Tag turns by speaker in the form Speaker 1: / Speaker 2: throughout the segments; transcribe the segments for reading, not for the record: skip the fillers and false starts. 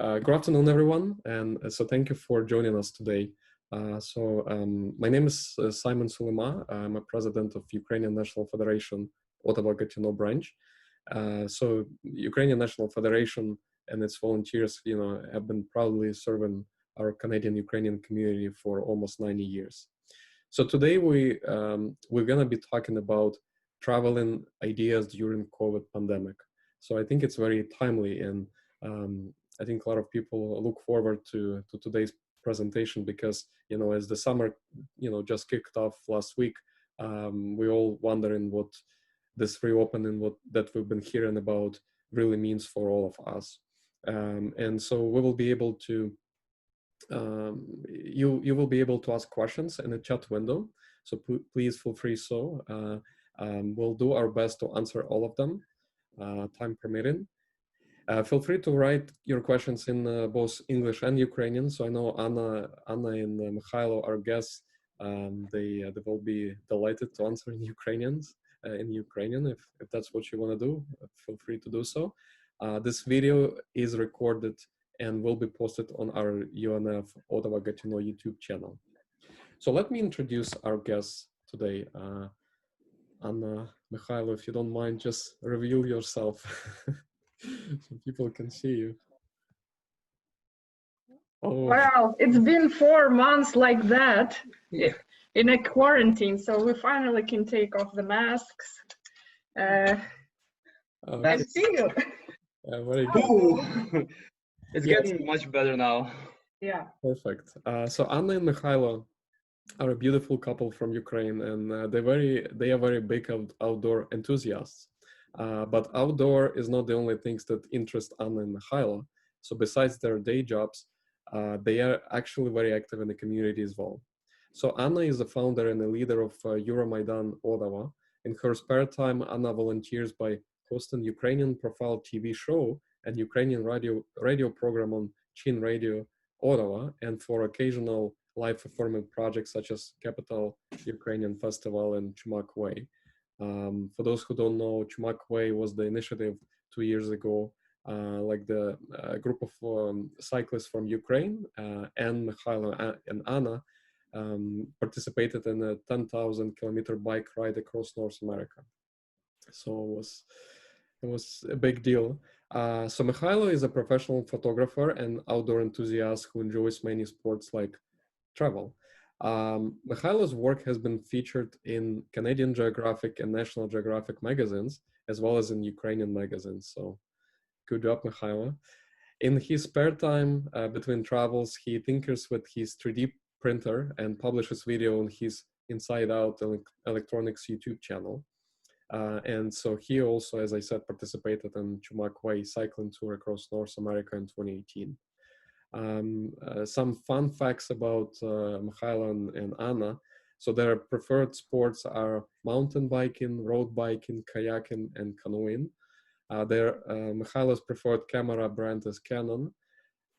Speaker 1: Good afternoon, everyone, and so thank you for joining us today. My name is Simon Sulema. I'm a president of Ukrainian National Federation, Ottawa-Gatineau branch. Ukrainian National Federation and its volunteers, have been proudly serving our Canadian-Ukrainian community for almost 90 years. So today we're going to be talking about traveling ideas during COVID pandemic. So I think it's very timely, and I think a lot of people look forward to today's presentation because, as the summer, just kicked off last week, we all wondering what this reopening, that we've been hearing about really means for all of us. And so we will be able to, you will be able to ask questions in the chat window. So please feel free. We'll do our best to answer all of them, time permitting. Feel free to write your questions in both English and Ukrainian. So I know Anna and Mykhaylo, our guests, they will be delighted to answer in Ukrainian. If that's what you want to do, feel free to do so. This video is recorded and will be posted on our UNF Ottawa-Gatineau YouTube channel. So let me introduce our guests today. Anna, Mykhaylo, if you don't mind, just reveal yourself so people can see you. Oh.
Speaker 2: Wow, it's been 4 months like that in a quarantine, so we finally can take off the masks. I see you.
Speaker 1: Very good.
Speaker 3: It's getting much better now.
Speaker 2: Yeah.
Speaker 1: Perfect. So Anna and Mykhaylo are a beautiful couple from Ukraine, and they are very big outdoor enthusiasts. But outdoor is not the only things that interest Anna and Mykhaylo. So besides their day jobs, they are actually very active in the community as well. So Anna is the founder and the leader of Euromaidan Ottawa. In her spare time, Anna volunteers by hosting Ukrainian profile TV show and Ukrainian radio program on Chin Radio Ottawa, and for occasional live performing projects such as Capital Ukrainian Festival and Chumak Way. For those who don't know, Chumak Way was the initiative 2 years ago, like the group of cyclists from Ukraine, and Mykhaylo and Anna participated in a 10,000 kilometer bike ride across North America. So it was a big deal. So Mykhaylo is a professional photographer and outdoor enthusiast who enjoys many sports like travel. Mykhaylo's work has been featured in Canadian Geographic and National Geographic magazines, as well as in Ukrainian magazines. So good job, Mykhaylo. In his spare time between travels, he tinkers with his 3D printer and publishes video on his Inside Out Electronics YouTube channel. And so he also, as I said, participated in Chumak Way cycling tour across North America in 2018. Some fun facts about Mykhaylo and Anna. So their preferred sports are mountain biking, road biking, kayaking, and canoeing. Mykhaylo's preferred camera brand is Canon.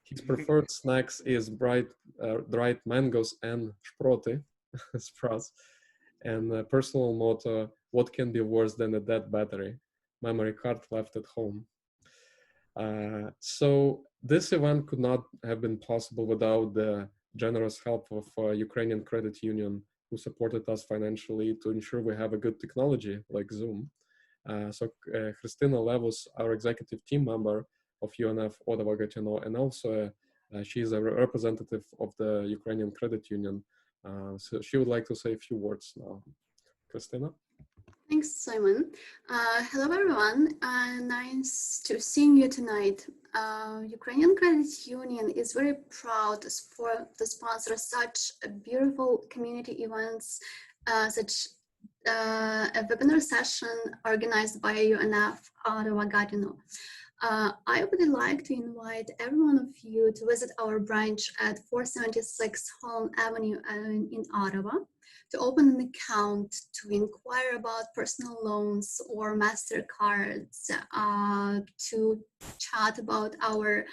Speaker 1: His preferred snacks is dried mangoes and sprote, sprouts. And personal motto, what can be worse than a dead battery? Memory card left at home. So this event could not have been possible without the generous help of Ukrainian Credit Union, who supported us financially to ensure we have a good technology like Zoom. Christina Levus, our executive team member of UNF Ottawa-Gatineau, and also she's a representative of the Ukrainian Credit Union. So she would like to say a few words now. Christina?
Speaker 4: Thanks, Simon. Hello, everyone. Nice to see you tonight. Ukrainian Credit Union is very proud to sponsor such beautiful community events, such a webinar session organized by UNF Ottawa-Gatineau. I would like to invite every one of you to visit our branch at 476 Holland Avenue in Ottawa, to open an account, to inquire about personal loans or MasterCards, to chat about our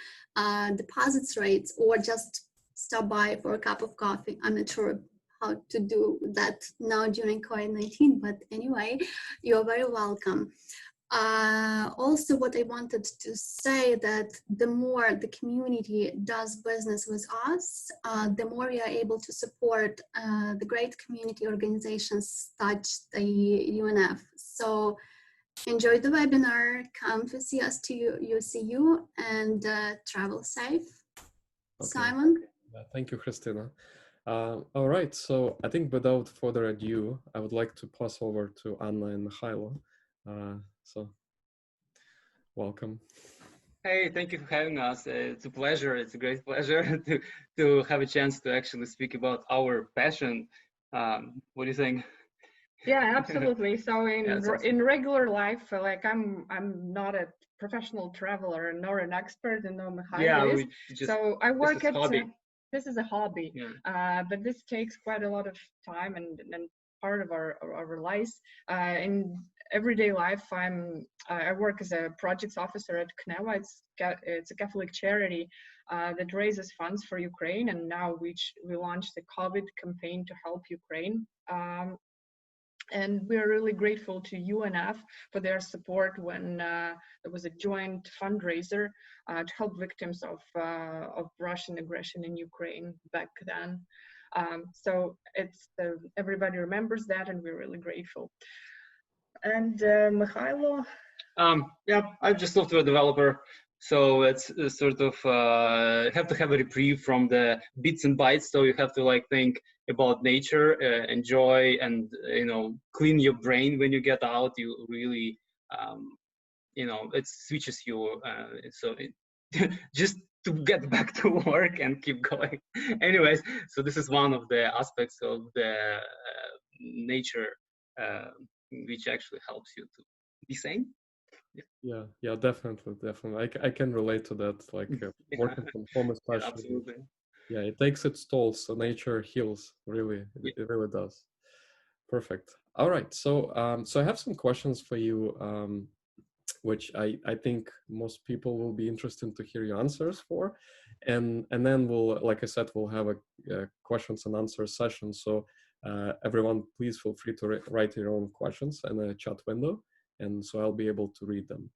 Speaker 4: deposits rates, or just stop by for a cup of coffee. I'm not sure how to do that now during COVID-19, but anyway, you're very welcome. Also, what I wanted to say that the more the community does business with us, the more we are able to support the great community organizations such the UNF. So enjoy the webinar, come to see us to UCU, and travel safe.
Speaker 1: Okay.
Speaker 4: Simon?
Speaker 1: Thank you, Christina. All right, so I think without further ado, I would like to pass over to Anna and Mykhaylo. So, welcome.
Speaker 3: Hey, thank you for having us. It's a pleasure. It's a great pleasure to have a chance to actually speak about our passion. What do you think?
Speaker 2: Yeah, absolutely. So
Speaker 3: awesome.
Speaker 2: in regular life, like I'm not a professional traveler nor an expert in Mykhaylo is. So I work at this is a hobby, but this takes quite a lot of time and part of our lives. In everyday life, I work as a projects officer at CNEWA. It's a Catholic charity that raises funds for Ukraine, and now we launched the COVID campaign to help Ukraine. And we're really grateful to UNF for their support when there was a joint fundraiser to help victims of Russian aggression in Ukraine back then. So everybody remembers that, and we're really grateful. And Mykhaylo?
Speaker 3: Yeah, I'm just a software developer. So it's sort of have to have a reprieve from the bits and bytes. So you have to like think about nature, enjoy, and clean your brain when you get out. You really, it switches you. Just to get back to work and keep going. Anyways, so this is one of the aspects of the nature which actually helps you to be sane.
Speaker 1: Yeah, definitely. I can relate to that, like working from home especially.
Speaker 3: Absolutely.
Speaker 1: Yeah, it takes its toll, so nature heals, really. It really does. Perfect. All right, so I have some questions for you, which I think most people will be interested to hear your answers for. And then we'll, like I said, we'll have a questions and answers session. So everyone, please feel free to write your own questions in the chat window. And so I'll be able to read them.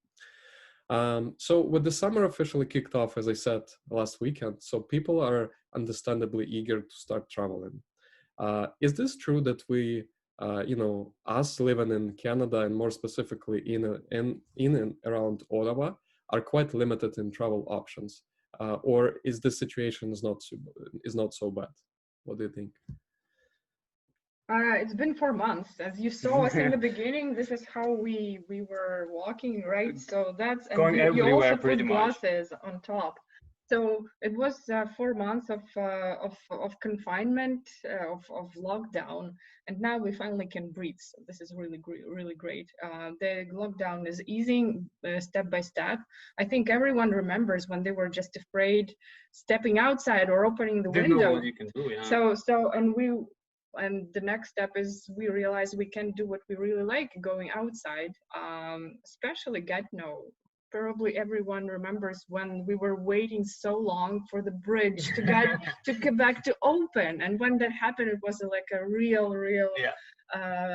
Speaker 1: So with the summer officially kicked off, as I said, last weekend, so people are understandably eager to start traveling. Is this true that we, us living in Canada and more specifically in and around Ottawa are quite limited in travel options? Or is the situation is not so bad? What do you think?
Speaker 2: It's been 4 months. As you saw us in the beginning, this is how we were walking, right? So that's
Speaker 3: going everywhere,
Speaker 2: you also
Speaker 3: pretty
Speaker 2: put
Speaker 3: much.
Speaker 2: glasses on top. So it was 4 months of confinement, of lockdown, and now we finally can breathe. So this is really great. The lockdown is easing step by step. I think everyone remembers when they were just afraid stepping outside or opening the window.
Speaker 3: Know what you can do, yeah.
Speaker 2: And the next step is we realize we can do what we really like, going outside, especially Gatineau. Probably everyone remembers when we were waiting so long for the bridge to get to Quebec to open. And when that happened, it was like a real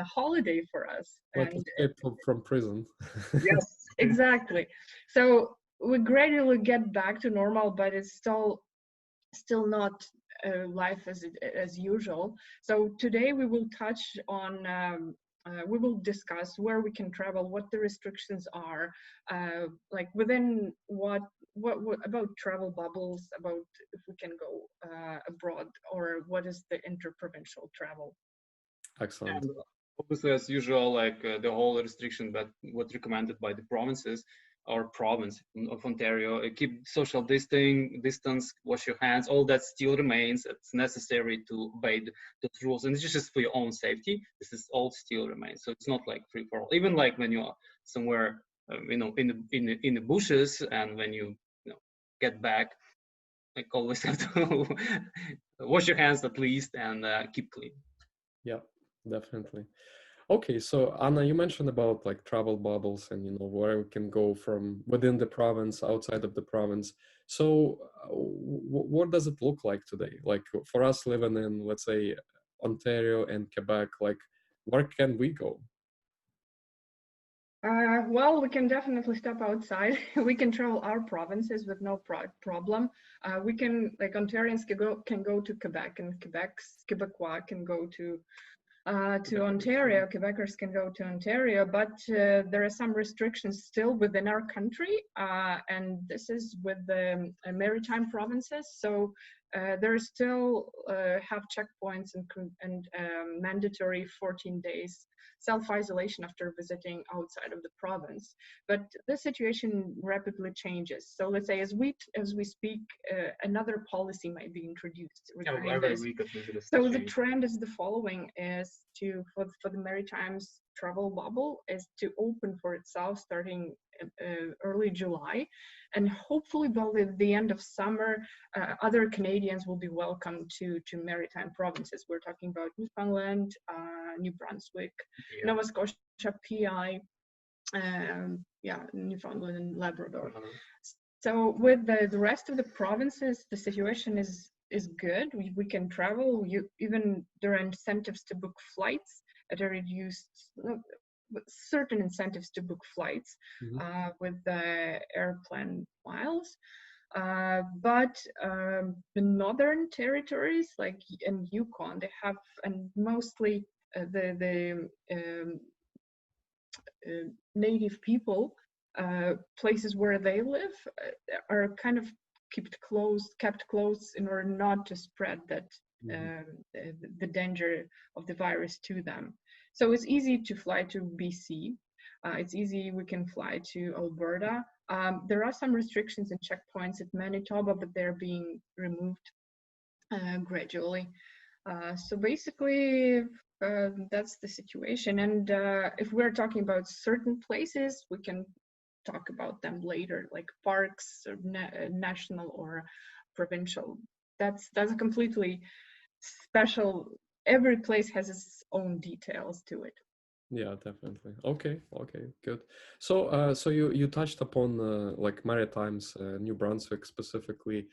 Speaker 2: holiday for us.
Speaker 1: Like escape from prison.
Speaker 2: Yes, exactly. So we gradually get back to normal, but it's still not life as usual. So today we will touch on we will discuss where we can travel, what the restrictions are, like within what about travel bubbles, about if we can go abroad, or what is the interprovincial travel.
Speaker 1: Excellent.
Speaker 3: And obviously, as usual, like the whole restriction that what's recommended by the provinces or province of Ontario, keep social distance, wash your hands, all that still remains. It's necessary to obey the rules, and it's just for your own safety. This is all still remains. So it's not like free for all. Even like when you're somewhere, in the bushes, and when you get back, like always have to wash your hands at least and keep clean.
Speaker 1: Yeah, definitely. Okay, so Anna, you mentioned about like travel bubbles and where we can go from within the province, outside of the province. So what does it look like today? Like for us living in, let's say, Ontario and Quebec, like where can we go?
Speaker 2: Well, we can definitely step outside. We can travel our provinces with no problem. We can, like, Ontarians can go to Quebec, and Quebecois can go to Ontario. Quebecers can go to Ontario, but there are some restrictions still within our country, and this is with the maritime provinces. So there still have checkpoints and mandatory 14 days self-isolation after visiting outside of the province. But the situation rapidly changes. So let's say as we speak, another policy might be introduced regarding this. So the trend is the following: is for the Maritimes travel bubble is to open for itself starting early July, and hopefully by the end of summer, other Canadians will be welcome to maritime provinces. We're talking about Newfoundland, New Brunswick, Nova Scotia, PI, Newfoundland and Labrador. So with the rest of the provinces, the situation is good. We can travel. Even there are incentives to book flights at a reduced, certain incentives to book flights with the airplane miles. But the northern territories, like in Yukon, they have, and mostly the native people, places where they live are kind of kept closed in order not to spread that the danger of the virus to them. So it's easy to fly to BC. It's easy, we can fly to Alberta. There are some restrictions and checkpoints at Manitoba, but they're being removed gradually. So basically, that's the situation. And if we're talking about certain places, we can talk about them later, like parks, or national or provincial. That's a completely special. Every place has its own details to it.
Speaker 1: Yeah, definitely. Okay, good. So, so you touched upon like Maritimes, New Brunswick specifically.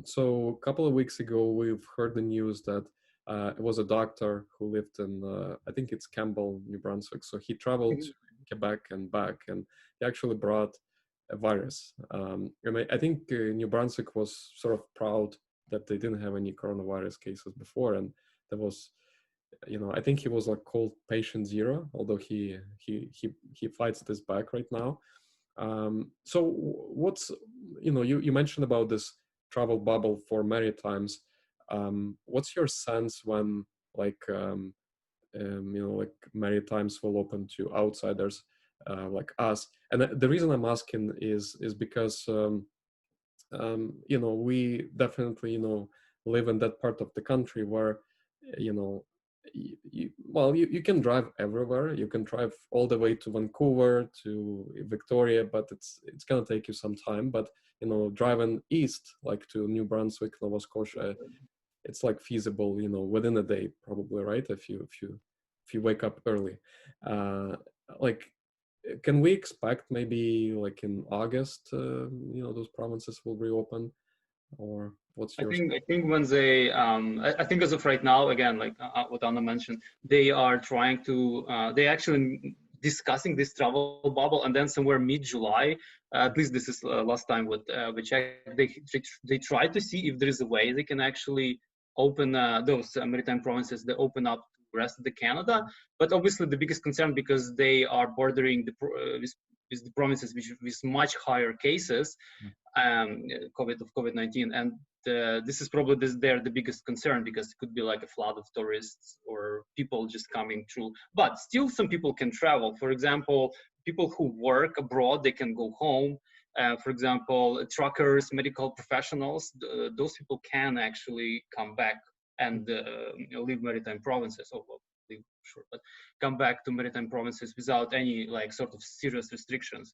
Speaker 1: So a couple of weeks ago, we've heard the news that it was a doctor who lived in, I think it's Campbell, New Brunswick. So he traveled to Quebec and back, and he actually brought a virus. And I think New Brunswick was sort of proud that they didn't have any coronavirus cases before, and there was, I think he was like called Patient Zero, although he fights this back right now. So what's, you mentioned about this travel bubble for Maritimes. What's your sense when like Maritimes will open to outsiders like us? And the reason I'm asking is because we definitely live in that part of the country where you can drive everywhere. You can drive all the way to Vancouver, to Victoria, but it's gonna take you some time. But driving east, like to New Brunswick, Nova Scotia, it's like feasible, within a day probably, right? If you wake up early. Like, can we expect maybe like in August, those provinces will reopen, or what's your?
Speaker 3: I think when they, I think as of right now, again, like what Anna mentioned, they are trying to, they actually discussing this travel bubble, and then somewhere mid-July, at least this is last time with we checked, they try to see if there is a way they can actually open those maritime provinces, they open up the rest of the Canada. But obviously the biggest concern, because they are bordering with the provinces with much higher cases COVID-19, and this is probably the biggest concern, because it could be like a flood of tourists or people just coming through. But still some people can travel. For example, people who work abroad, they can go home. For example, truckers, medical professionals, those people can actually come back and leave maritime provinces. Sure, but come back to maritime provinces without any like sort of serious restrictions.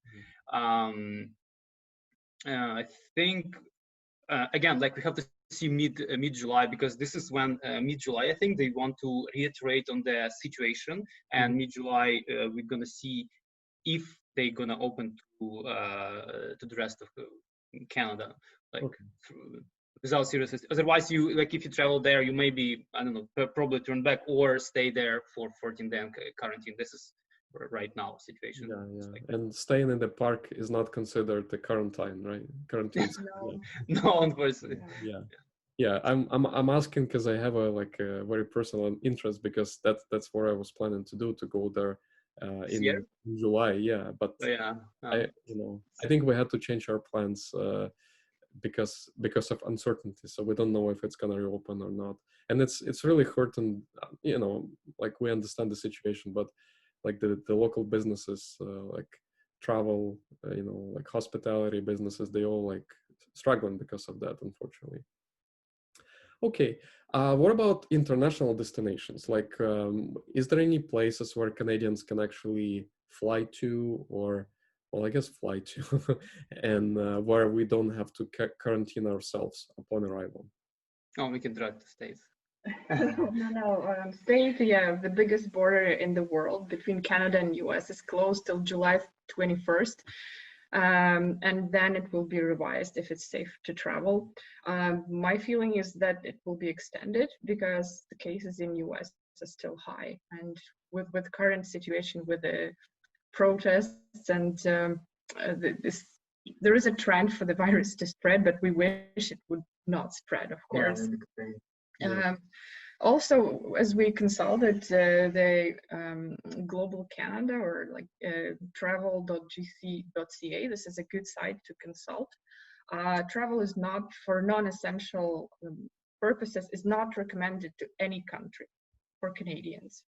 Speaker 3: I think again, like we have to see mid-July, because this is when mid-July I think they want to reiterate on the situation, and mid-July we're gonna see if they're gonna open to the rest of Canada, like without serious. Otherwise, you like if you travel there, you may be, I don't know, probably turn back or stay there for 14 day quarantine. This is right now situation.
Speaker 1: And staying in the park is not considered the quarantine, right? Quarantine.
Speaker 3: No, unfortunately.
Speaker 1: Yeah, I'm asking because I have a very personal interest, because that's what I was planning to do, to go there in July. Yeah, but I think we had to change our plans because of uncertainty. So we don't know if it's gonna reopen or not, and it's really hurting. We understand the situation, but like the local businesses, like travel, like hospitality businesses, they all like struggling because of that, unfortunately. Okay, what about international destinations? Like, is there any places where Canadians can actually fly to, or, well, I guess fly to, and where we don't have to quarantine ourselves upon arrival?
Speaker 3: Oh, we can drive to States.
Speaker 2: No. States, the biggest border in the world between Canada and US is closed till July 21st. And then it will be revised if it's safe to travel. My feeling is that it will be extended because the cases in US are still high, and with current situation with the protests and there is a trend for the virus to spread, but we wish it would not spread, of course. Also, as we consulted the Global Canada, or like travel.gc.ca, this is a good site to consult. Travel is not, for non-essential purposes, is not recommended to any country for Canadians.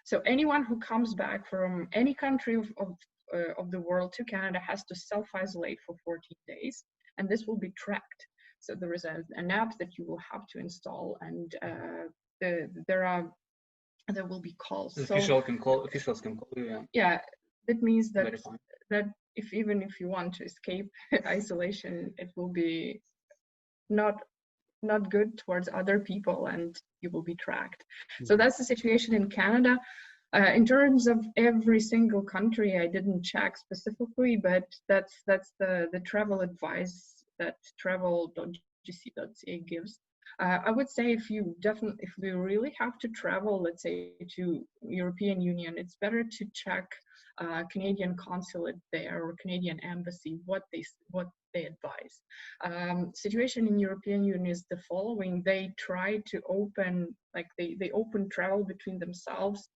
Speaker 2: So anyone who comes back from any country of the world to Canada has to self-isolate for 14 days, and this will be tracked. So there is an app that you will have to install, and there will be calls.
Speaker 3: Officials can call you.
Speaker 2: Yeah, that means that even if you want to escape isolation, it will be not good towards other people, and you will be tracked. So that's the situation in Canada. In terms of every single country, I didn't check specifically, but that's the travel advice that travel.gc.ca gives. I would say if we really have to travel, let's say to European Union, it's better to check Canadian consulate there or Canadian embassy what they advise. Situation in European Union is the following: they try to open, they open travel between themselves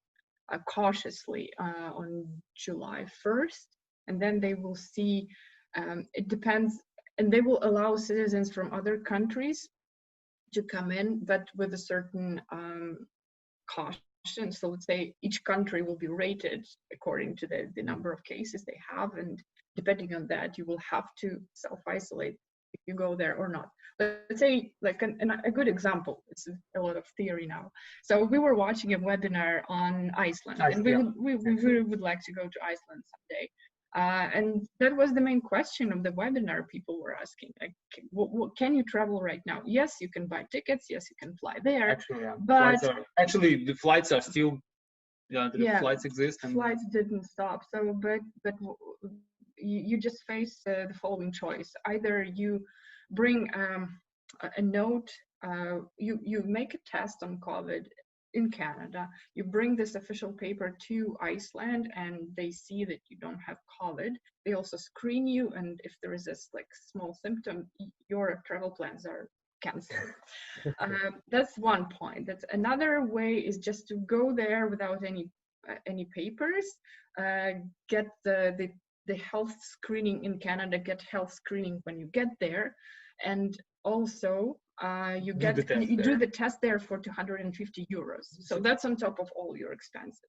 Speaker 2: cautiously on July 1st, and then they will see. It depends, and they will allow citizens from other countries to come in, but with a certain caution. So let's say each country will be rated according to the number of cases they have, and depending on that, you will have to self-isolate if you go there or not. Let's say, like a good example, it's a lot of theory now. So we were watching a webinar on Iceland, and we really would like to go to Iceland someday. And that was the main question of the webinar. People were asking, like, can you travel right now? Yes, you can buy tickets. Yes, you can fly there.
Speaker 3: But the flights are still, flights exist. And
Speaker 2: flights didn't stop. So, but you just face the following choice: either you bring a note, you make a test on COVID in Canada, you bring this official paper to Iceland, and they see that you don't have COVID. They also screen you, and if there is this small symptom, your travel plans are canceled. That's one point. That's another way, is just to go there without any papers, get the health screening in Canada, get health screening when you get there, and also you do the test there for 250 euros. So that's on top of all your expenses.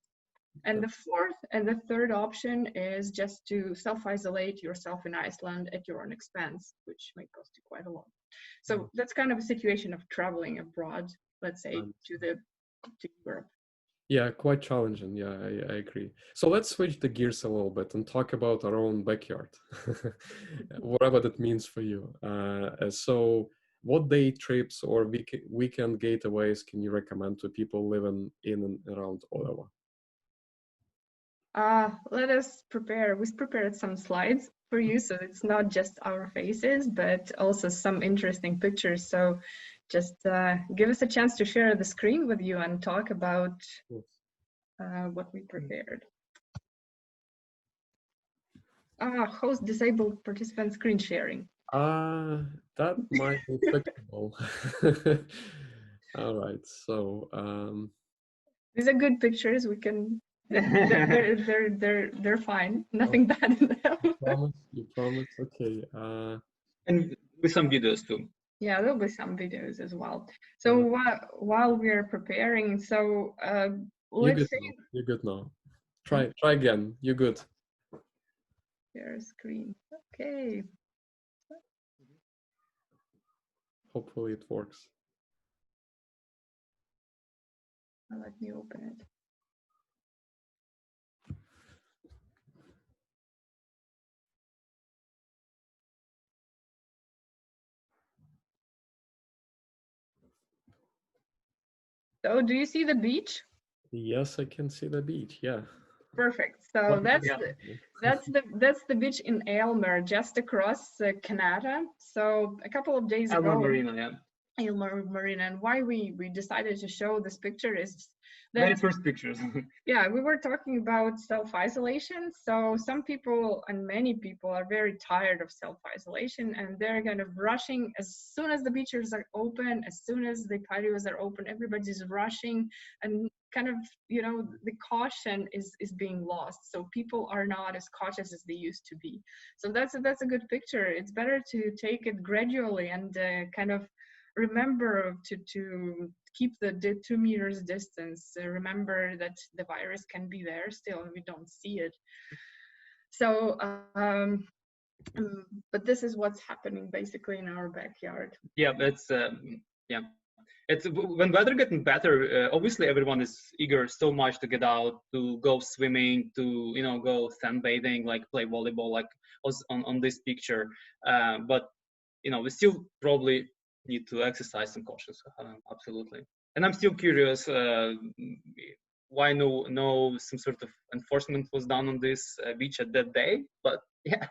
Speaker 2: And the fourth and the third option is just to self-isolate yourself in Iceland at your own expense, which may cost you quite a lot. So that's kind of a situation of traveling abroad, let's say, to Europe.
Speaker 1: Yeah, quite challenging. Yeah, I agree. So let's switch the gears a little bit and talk about our own backyard, whatever that means for you. So what day trips or weekend getaways can you recommend to people living in and around Ottawa?
Speaker 2: Let us prepare. We've prepared some slides for you, so it's not just our faces, but also some interesting pictures. So just give us a chance to share the screen with you and talk about what we prepared. Host disabled participant screen sharing.
Speaker 1: That might be fixable. All right, so
Speaker 2: these are good pictures. We can. They're fine. Nothing bad in them.
Speaker 1: You promise. Okay.
Speaker 3: And with some videos too.
Speaker 2: Yeah, there'll be some videos as well. So while we're preparing, so let's say
Speaker 1: you're good now. Try again. You're good.
Speaker 2: Share screen. Okay.
Speaker 1: Hopefully it works.
Speaker 2: Let me open it. So do you see the beach?
Speaker 1: Yes, I can see the beach. Yeah.
Speaker 2: Perfect. So that's the beach in Aylmer, just across Canada. So a couple of days ago, Aylmer Marina. And why we decided to show this picture is that
Speaker 3: very first pictures.
Speaker 2: Yeah, we were talking about self-isolation. So some people and many people are very tired of self-isolation, and they're kind of rushing as soon as the beaches are open, as soon as the patios are open, everybody's rushing, and kind of, you know, the caution is being lost. So people are not as cautious as they used to be. So that's a good picture. It's better to take it gradually and kind of remember to keep the 2 meters distance. Remember that the virus can be there still and we don't see it. So but this is what's happening basically in our backyard.
Speaker 3: Yeah, that's yeah, it's when weather getting better, obviously everyone is eager so much to get out, to go swimming, to, you know, go sunbathing, like play volleyball, like on this picture, but you know, we still probably need to exercise some caution. Absolutely. And I'm still curious why no some sort of enforcement was done on this beach at that day, but yeah.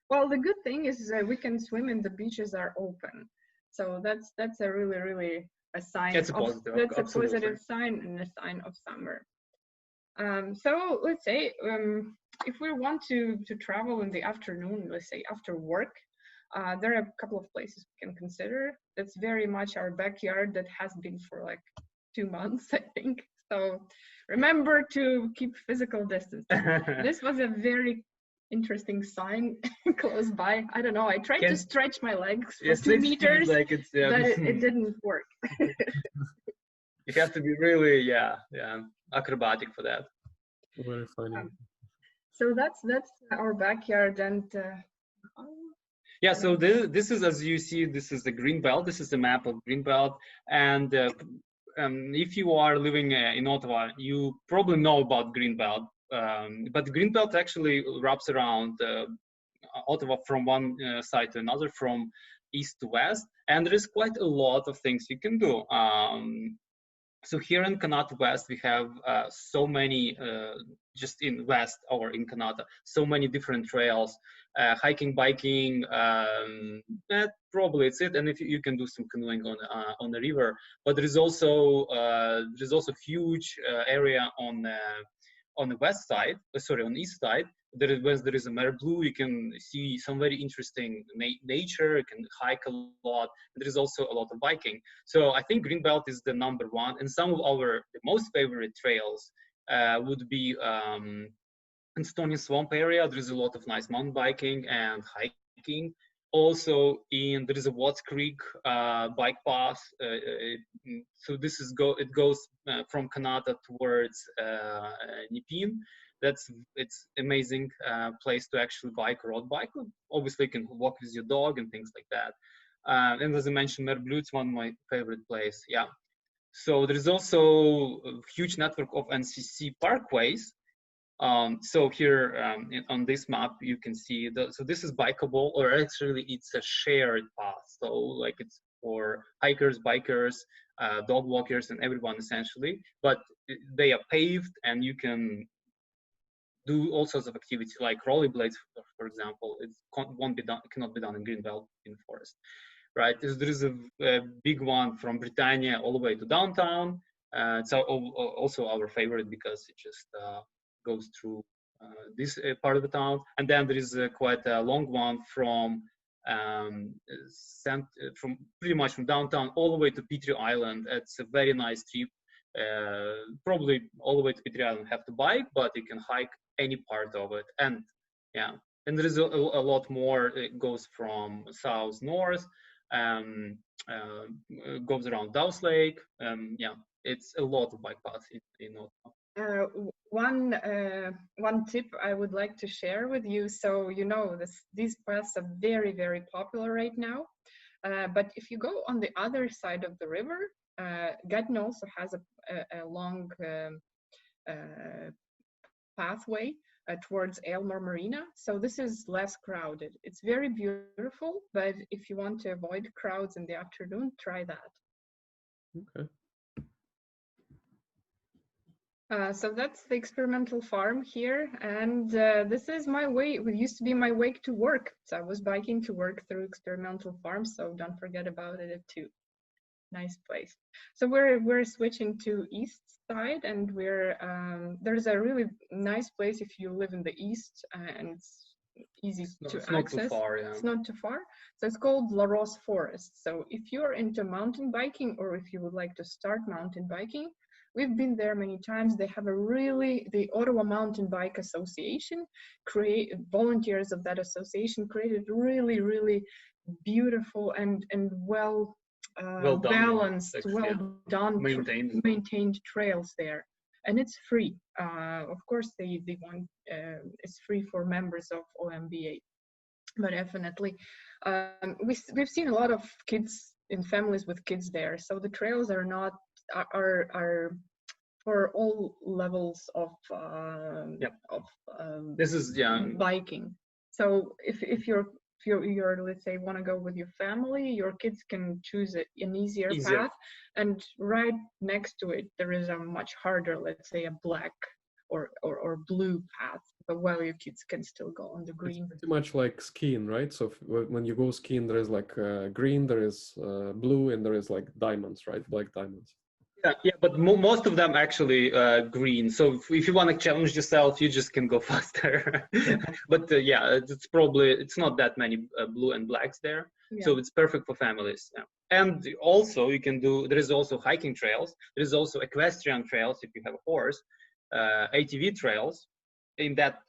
Speaker 2: Well, the good thing is we can swim and the beaches are open, so that's a really a sign.
Speaker 3: That's a positive.
Speaker 2: That's a positive sign and a sign of summer. So let's say if we want to travel in the afternoon, let's say after work, there are a couple of places we can consider. That's very much our backyard that has been for like 2 months, I think. So remember to keep physical distance. This was a very interesting sign close by. I don't know. I tried to stretch my legs for 2 meters, like but it didn't work.
Speaker 3: You have to be really, acrobatic for that.
Speaker 1: Very funny.
Speaker 2: So that's our backyard, and
Speaker 3: yeah, so this is, as you see, this is the green belt. This is the map of green belt, and if you are living in Ottawa, you probably know about green belt. But the green belt actually wraps around Ottawa from one side to another, from east to west, and there is quite a lot of things you can do. So here in Kanata West, we have so many, just in West or in Kanata, so many different trails, hiking, biking, probably it's it. And if you can do some canoeing on the river, but there is also huge area on the west side, on the east side. There is a Mer Blue. You can see some very interesting nature. You can hike a lot. There is also a lot of biking. So I think Greenbelt is the #1. And some of the most favorite trails would be in Stony Swamp area. There is a lot of nice mountain biking and hiking. Also, there is a Watts Creek bike path. So it goes from Kanata towards Nipin. It's amazing place to actually road bike. Obviously, you can walk with your dog and things like that. And as I mentioned, Mer Bleu, it's one of my favorite places. Yeah. So there is also a huge network of Ncc Parkways. So here on this map, you can see so this is bikeable, or actually it's a shared path. So like it's for hikers, bikers, dog walkers, and everyone essentially. But they are paved, and you can do all sorts of activity like rollerblades, for example. It cannot be done in Greenbelt in the forest, right? There is a big one from Britannia all the way to downtown. It's also our favorite because it just goes through this part of the town, and then there is quite a long one from pretty much from downtown all the way to Petrie Island. It's a very nice trip. Probably all the way to Petrie Island have to bike, but you can hike any part of it. And yeah, and there is a lot more. It goes from south north, goes around Dow's Lake. Yeah, it's a lot of bike paths in Ottawa.
Speaker 2: One tip I would like to share with you. So you know these paths are very, very popular right now. But if you go on the other side of the river, Gatineau also has a long pathway towards Aylmer Marina. So this is less crowded. It's very beautiful, but if you want to avoid crowds in the afternoon, try that.
Speaker 1: Okay.
Speaker 2: So that's the experimental farm here, and this is my way. It used to be my way to work. So I was biking to work through experimental farm. So don't forget about it too. Nice place. So we're switching to east side, and there's a really nice place if you live in the east, and it's easy to access.
Speaker 3: Not too far, yeah.
Speaker 2: It's not too far. So it's called La Rose Forest. So if you're into mountain biking, or if you would like to start mountain biking, we've been there many times. They have the Ottawa Mountain Bike Association, volunteers of that association created really, really beautiful and well balanced, maintained trails there. And it's free. Of course, they want it's free for members of OMBA, but definitely we've seen a lot of kids in families with kids there. So the trails are for all levels of
Speaker 3: this is
Speaker 2: biking. So if you're let's say want to go with your family, your kids can choose an easier path, and right next to it there is a much harder, let's say a black or blue path, but while your kids can still go on the green.
Speaker 1: It's pretty much like skiing, right? So when you go skiing, there is like green, there is blue, and there is like diamonds, right? Black diamonds.
Speaker 3: Yeah, but most of them actually green. So if you want to challenge yourself, you just can go faster. But it's not that many blue and blacks there. Yeah. So it's perfect for families. Yeah. And also there is also hiking trails. There is also equestrian trails if you have a horse, ATV trails in that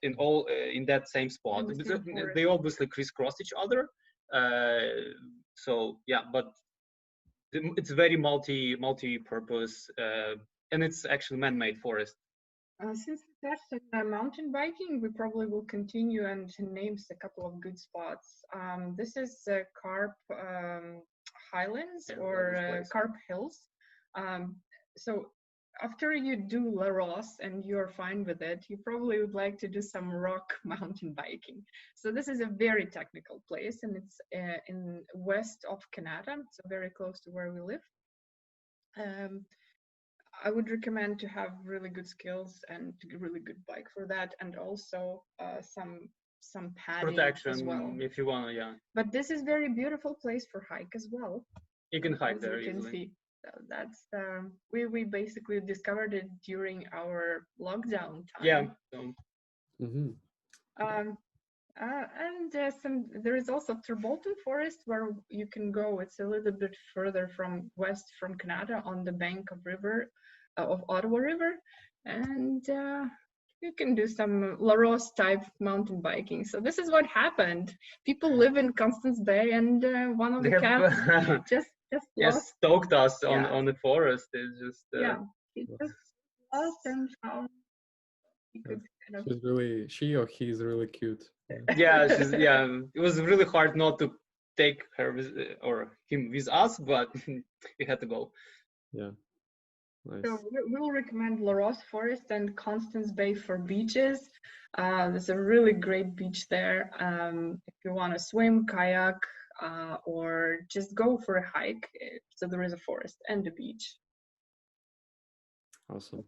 Speaker 3: same spot. They obviously crisscross each other. So yeah, but it's very multi-purpose, and it's actually man-made forest.
Speaker 2: Since we touched on mountain biking, we probably will continue and name a couple of good spots. This is Carp Highlands or Carp Hills. So after you do La Rose and you're fine with it, you probably would like to do some rock mountain biking. So this is a very technical place, and it's in west of Canada, so very close to where we live. I would recommend to have really good skills and really good bike for that, and also some padding
Speaker 3: protection
Speaker 2: as well.
Speaker 3: If you want to, yeah.
Speaker 2: But this is very beautiful place for hike as well.
Speaker 3: You can hike there
Speaker 2: easily.
Speaker 3: Can see.
Speaker 2: So that's we basically discovered it during our lockdown time.
Speaker 3: Yeah.
Speaker 2: And there is also Bolton Forest where you can go. It's a little bit further west from Canada on the bank of Ottawa River, and you can do some La Rose type mountain biking. So this is what happened. People live in Constance Bay, and one of the cats just
Speaker 3: stalked us on the forest. It's just
Speaker 2: he just lost and found he could kind of.
Speaker 1: He's really cute.
Speaker 3: Yeah, it was really hard not to take her him with us, but we had to go.
Speaker 1: Yeah. Nice.
Speaker 2: So we'll recommend La Rose Forest and Constance Bay for beaches. There's a really great beach there. If you want to swim, kayak, or just go for a hike, so there is a forest and a beach.
Speaker 1: Awesome.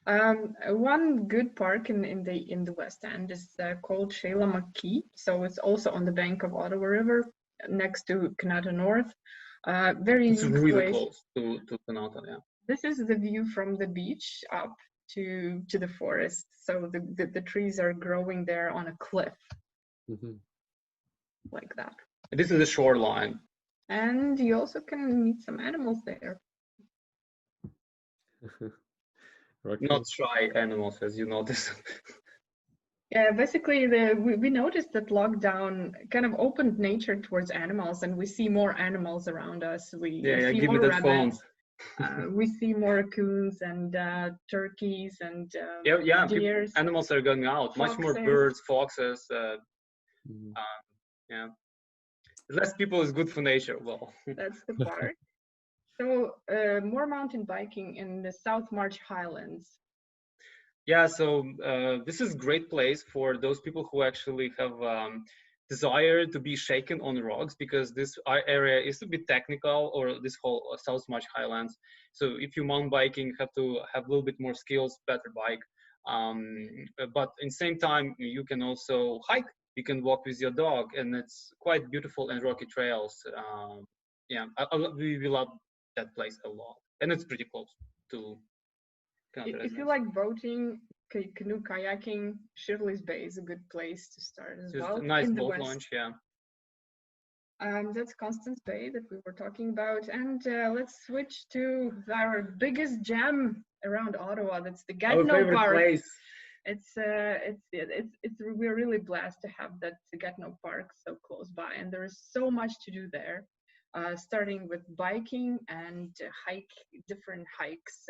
Speaker 2: One good park in the West End is called Shaila-McKee. So it's also on the bank of Ottawa River, next to Canada North. Very
Speaker 3: it's really close to Canada. Yeah.
Speaker 2: This is the view from the beach up. to the forest. So the trees are growing there on a cliff, like that.
Speaker 3: This is the shoreline.
Speaker 2: And you also can meet some animals there.
Speaker 3: Not shy animals, as you notice.
Speaker 2: Yeah, basically we noticed that lockdown kind of opened nature towards animals, and we see more animals around us. We see more rabbits. We see more raccoons and turkeys and deers.
Speaker 3: Animals are going out. Much more birds, foxes. Less people is good for nature. Well,
Speaker 2: that's the part. So more mountain biking in the South March Highlands.
Speaker 3: Yeah, so this is a great place for those people who actually have desire to be shaken on rocks, because this area is a bit technical, or this whole South March Highlands. So if you mountain biking, you have to have a little bit more skills, better bike. But in the same time, you can also hike. You can walk with your dog, and it's quite beautiful and rocky trails. We love that place a lot, and it's pretty close to.
Speaker 2: If you like boating, canoe kayaking, Shirley's Bay is a good place to start as well.
Speaker 3: Nice boat launch, yeah.
Speaker 2: That's Constance Bay that we were talking about, and let's switch to our biggest gem around Ottawa. That's the Gatineau Park.
Speaker 3: Place.
Speaker 2: We're really blessed to have that Gatineau Park so close by, and there is so much to do there. Starting with biking and different hikes,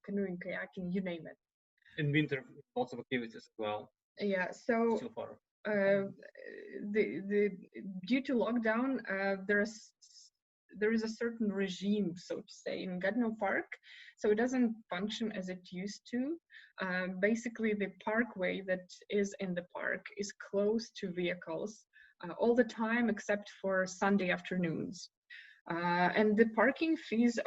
Speaker 2: canoeing, kayaking, you name it.
Speaker 3: In winter, lots of activities as well.
Speaker 2: Yeah, so due to lockdown, there is a certain regime, so to say, in Gatineau Park, so it doesn't function as it used to. Basically, the parkway that is in the park is closed to vehicles all the time except for Sunday afternoons. And the parking fees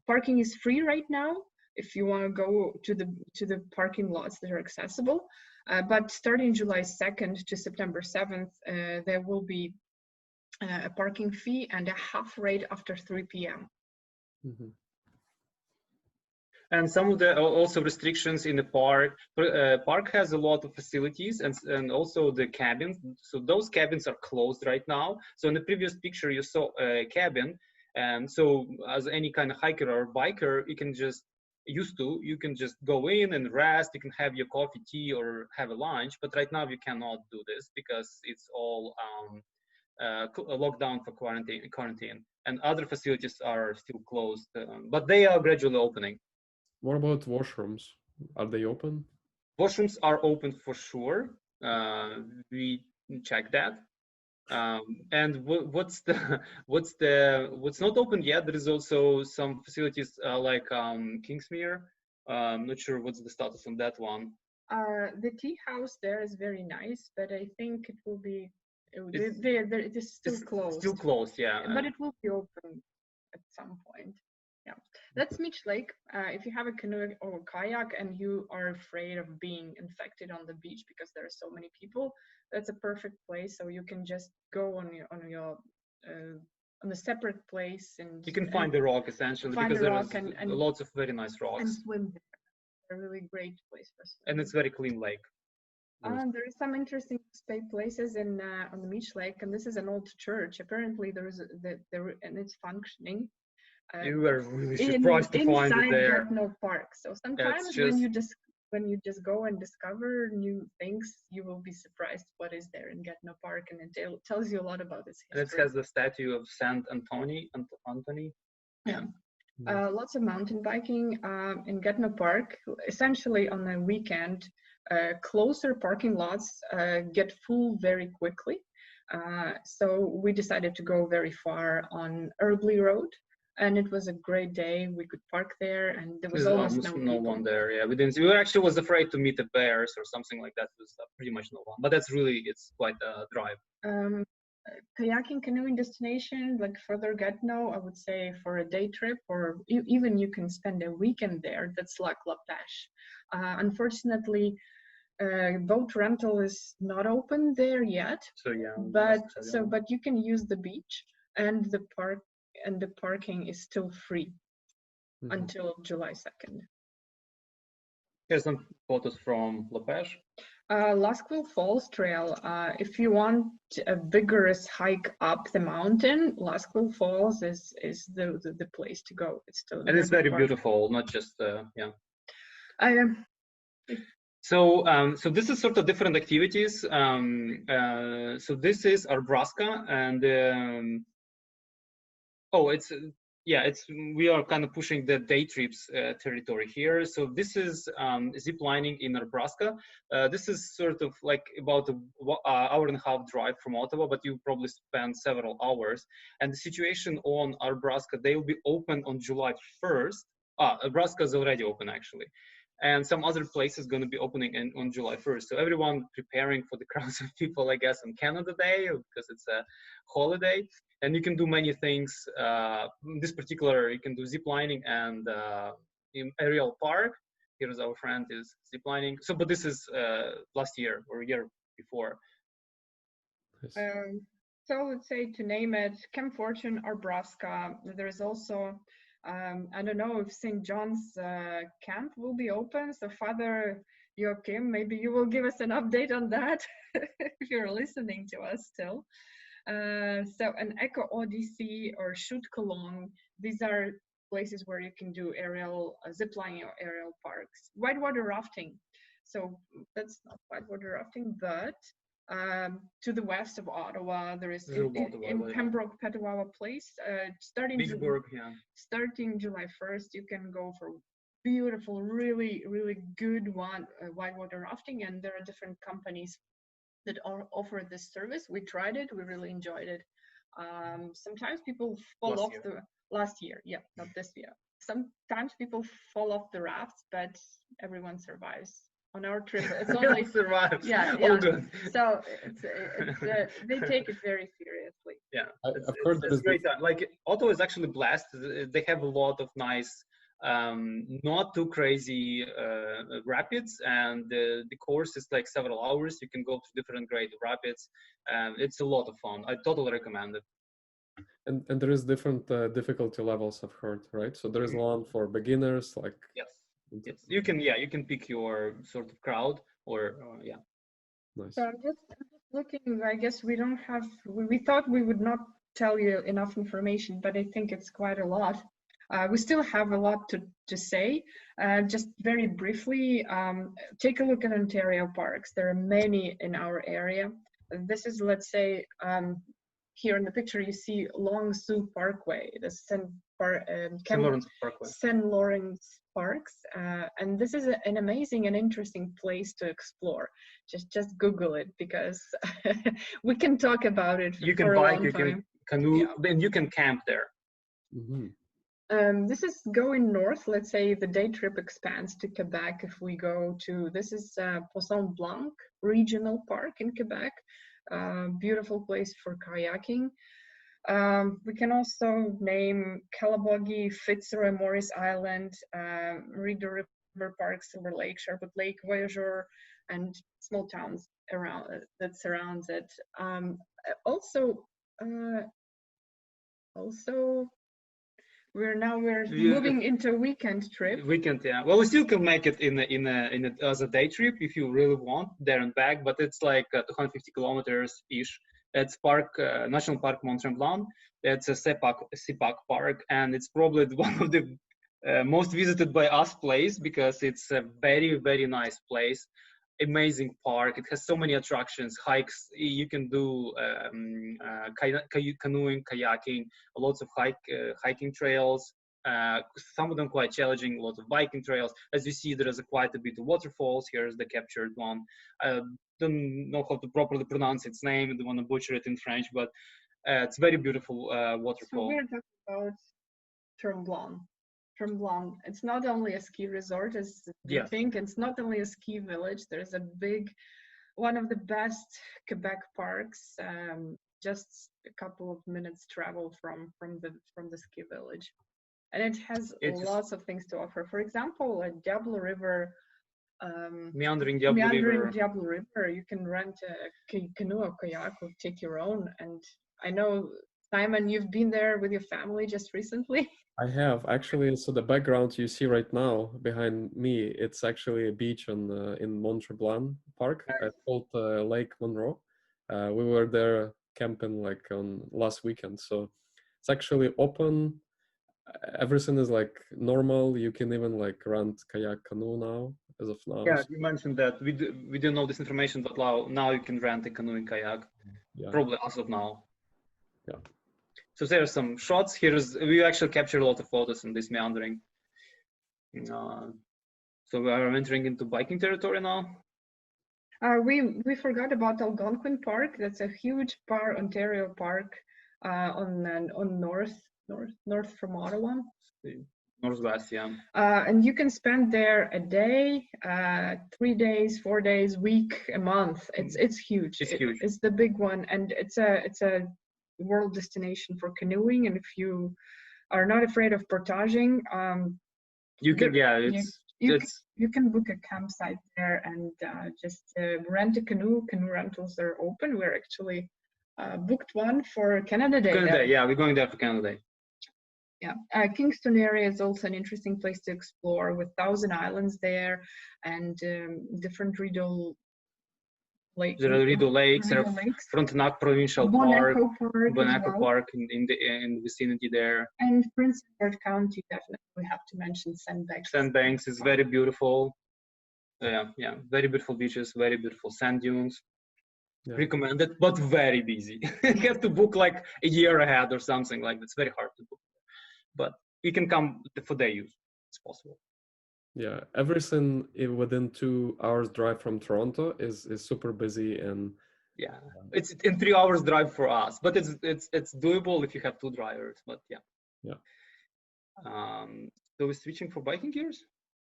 Speaker 2: parking is free right now if you want to go to the parking lots that are accessible. But starting July 2nd to September 7th, there will be a parking fee and a half rate after 3 p.m.
Speaker 3: And some of the also restrictions in the park. Park has a lot of facilities and also the cabins. So those cabins are closed right now. So in the previous picture you saw a cabin, and so as any kind of hiker or biker, you can just go in and rest. You can have your coffee, tea, or have a lunch. But right now you cannot do this because it's all locked down for quarantine, and other facilities are still closed, but they are gradually opening.
Speaker 1: What about washrooms? Are they open?
Speaker 3: Washrooms are open for sure. We check that. And what's not open yet? There is also some facilities like Kingsmere. I'm not sure what's the status on that one.
Speaker 2: The tea house there is very nice, but I think it will be. It is still closed.
Speaker 3: Still closed, yeah.
Speaker 2: But it will be open at some point. Yeah, that's Mitch Lake. If you have a canoe or kayak and you are afraid of being infected on the beach because there are so many people, that's a perfect place. So you can just go on a separate place, and
Speaker 3: you can find the rock essentially, because there are lots of very nice rocks.
Speaker 2: And swim there. It's a really great place for swimming.
Speaker 3: And it's very clean lake.
Speaker 2: There is some interesting places on the Mitch Lake, and this is an old church. Apparently, and it's functioning.
Speaker 3: You were really surprised to find it there.
Speaker 2: Inside Gatineau Park. So sometimes when you just go and discover new things, you will be surprised what is there in Gatineau Park, and it tells you a lot about its history.
Speaker 3: And it has the statue of Saint Anthony.
Speaker 2: Yeah. Lots of mountain biking in Gatineau Park. Essentially, on a weekend, closer parking lots get full very quickly. So we decided to go very far on Herbley Road. And it was a great day. We could park there, and there was almost no
Speaker 3: one there. Yeah, we actually was afraid to meet the bears or something like that. It was pretty much no one. But it's quite a drive.
Speaker 2: Kayaking, canoeing destination, like further Gatineau, I would say for a day trip, or even you can spend a weekend there. That's Lac La Pêche. Unfortunately, boat rental is not open there yet.
Speaker 3: So yeah.
Speaker 2: But you can use the beach and the park. And the parking is still free until July 2nd.
Speaker 3: Here's some photos from Lopez.
Speaker 2: Lascaux Falls Trail. If you want a vigorous hike up the mountain, Lascaux Falls is the place to go. It's still
Speaker 3: and it's very beautiful, not just yeah. So this is sort of different activities. So this is Arbraska, and we are kind of pushing the day trips territory here. So this is ziplining in Nebraska. This is sort of like about an hour and a half drive from Ottawa, but you probably spend several hours. And the situation on Arbraska, they will be open on July 1st. Nebraska is already open actually. And some other places going to be opening on July 1st. So everyone preparing for the crowds of people, I guess, on Canada Day, because it's a holiday. And you can do many things. This particular, you can do ziplining and in aerial park. Here's our friend is ziplining. So, but this is last year or year before.
Speaker 2: So let's say, to name it, Camp Fortune, Arbraska. There's also, I don't know if St. John's camp will be open. So Father Joachim, maybe you will give us an update on that if you're listening to us still. So an Eco Odyssey or Shoot Cologne, these are places where you can do aerial ziplining or aerial parks. Whitewater rafting. So that's not whitewater rafting, but to the west of Ottawa, there is in Pembroke Petawawa Place. Starting July 1st, you can go for beautiful, really, really good whitewater rafting, and there are different companies that offer this service. We tried it, we really enjoyed it. Sometimes people fall off the last year, yeah, not this year. Sometimes people fall off the rafts, but everyone survives. On our trip, it's only
Speaker 3: survives.
Speaker 2: Yeah.
Speaker 3: Good.
Speaker 2: So they take it very seriously.
Speaker 3: Yeah, of course, it's a great time. Like Ottawa is actually blessed. They have a lot of nice, not too crazy rapids, and the course is like several hours. You can go to different grade rapids, and it's a lot of fun. I totally recommend it.
Speaker 1: And there is different difficulty levels, I've heard, right? So there is one for beginners, like
Speaker 3: yes, you can pick your sort of crowd, or yeah.
Speaker 2: Nice. So I'm just looking. I guess we don't have. We thought we would not tell you enough information, but I think it's quite a lot. We still have a lot to say. Just very briefly, take a look at Ontario parks. There are many in our area. This is, let's say, here in the picture you see Long Sault Parkway, the St. Lawrence Parks, and this is an amazing and interesting place to explore. Just Google it, because we can talk about it. You can bike, you can
Speaker 3: canoe, and you can camp there.
Speaker 1: Mm-hmm.
Speaker 2: This is going north. Let's say the day trip expands to Quebec. If we go to, this is Poisson Blanc Regional Park in Quebec. Beautiful place for kayaking. We can also name Calabogie, Fitzroy, Morris Island, Reader River Park, Silver Lake, Sherwood Lake, Voyageur, and small towns around that surrounds it. Also, we're moving into a weekend trip.
Speaker 3: Yeah. Well, we still can make it as a day trip if you really want, there and back, but it's like 250 kilometers ish. It's National Park Mont Tremblant. It's a CPAC park, and it's probably one of the most visited by us place, because it's a very, very nice place. Amazing park. It has so many attractions, hikes. You can do canoeing, kayaking, lots of hiking trails. Some of them quite challenging, lots of biking trails. As you see, there is quite a bit of waterfalls. Here's the captured one. I don't know how to properly pronounce its name. I don't want to butcher it in French, but it's very beautiful waterfall.
Speaker 2: So we're talking about Tremblant. Tremblant. It's not only a ski resort as you think. It's not only a ski village. There's a one of the best Quebec parks, just a couple of minutes travel from the ski village, and it has lots of things to offer. For example, a Diablo River.
Speaker 3: Meandering Diablo
Speaker 2: River. You can rent a canoe or kayak or take your own. And I know Simon, you've been there with your family just recently?
Speaker 1: I have actually. So the background you see right now behind me, it's actually a beach in Blanc Park. It's called Lake Monroe. We were there camping like on last weekend, so it's actually open. Everything is like normal. You can even like rent kayak canoe now, as of now.
Speaker 3: Yeah, you mentioned that. We didn't know this information, but now you can rent a canoe and kayak. Yeah. Probably as of now.
Speaker 1: Yeah.
Speaker 3: So there are some shots. We actually captured a lot of photos in this meandering. So we are entering into biking territory now.
Speaker 2: We forgot about Algonquin Park. That's a huge Ontario park on north from Ottawa.
Speaker 3: Northwest, yeah.
Speaker 2: And you can spend there a day, 3 days, 4 days, week, a month. It's huge.
Speaker 3: It's huge.
Speaker 2: It's the big one, and it's a world destination for canoeing. And if you are not afraid of portaging,
Speaker 3: you can
Speaker 2: you can book a campsite there and just rent a canoe. Canoe rentals are open. We're actually booked one for Canada Day.
Speaker 3: Canada Day, yeah, we're going there for Canada Day.
Speaker 2: Yeah, Kingston area is also an interesting place to explore with 1,000 islands there and different Rideau lakes.
Speaker 3: There are Rideau Lakes, Frontenac Provincial Park, Blanc Park in the vicinity there.
Speaker 2: And Prince Edward County, definitely we have to mention Sandbanks.
Speaker 3: Sandbanks is very beautiful. Yeah, very beautiful beaches, very beautiful sand dunes. Yeah. Recommended, but very busy. You have to book like a year ahead or something like that. It's very hard to book. But you can come for day use. It's possible.
Speaker 1: Yeah, everything within 2 hours drive from Toronto is super busy, and
Speaker 3: yeah, it's in 3 hours drive for us, but it's doable if you have 2 drivers. But yeah. So we're switching for biking gears.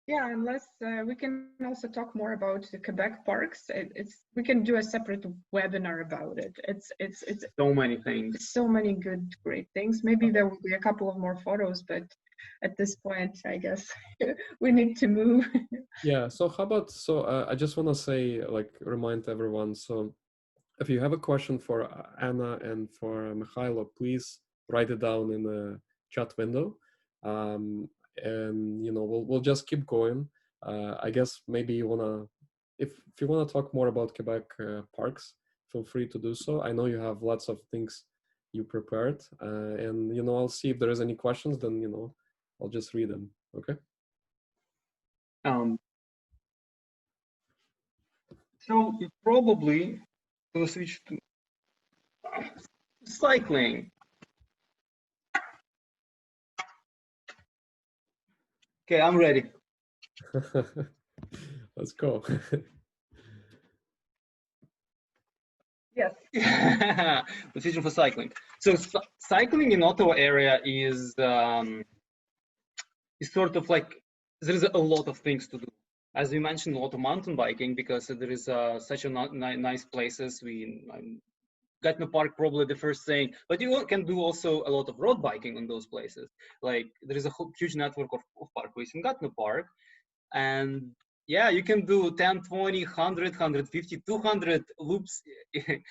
Speaker 2: Yeah, unless we can also talk more about the Quebec parks. We can do a separate webinar about it. It's
Speaker 3: so many things.
Speaker 2: So many great things. Maybe there will be a couple of more photos, but at this point, I guess we need to move.
Speaker 1: Yeah. So how about I just want to say, like, remind everyone. So if you have a question for Anna and for Mykhaylo, please write it down in the chat window. And we'll just keep going. I guess maybe you wanna, if you wanna talk more about Quebec parks, feel free to do so. I know you have lots of things you prepared, and I'll see if there is any questions. Then I'll just read them. Okay.
Speaker 3: So you probably will switch to cycling. Okay, I'm ready.
Speaker 1: Let's go.
Speaker 2: Yes.
Speaker 3: We're switching for cycling. So cycling in Ottawa area is sort of like, there is a lot of things to do. As we mentioned, a lot of mountain biking because there is such a nice places. Gatineau Park probably the first thing, but you can do also a lot of road biking on those places. Like there is a huge network of parkways in Gatineau Park, and yeah, you can do 10, 20, 100, 150, 200 loops.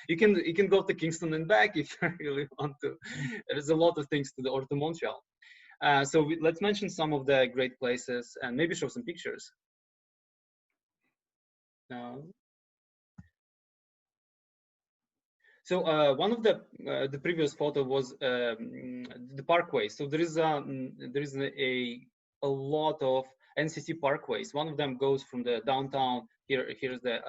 Speaker 3: You can go to Kingston and back if you really want to. There's a lot of things to do, or to Montreal. So let's mention some of the great places and maybe show some pictures. So one of the previous photo was the parkway. So there is a lot of Ncc Parkways. One of them goes from the downtown. Here's the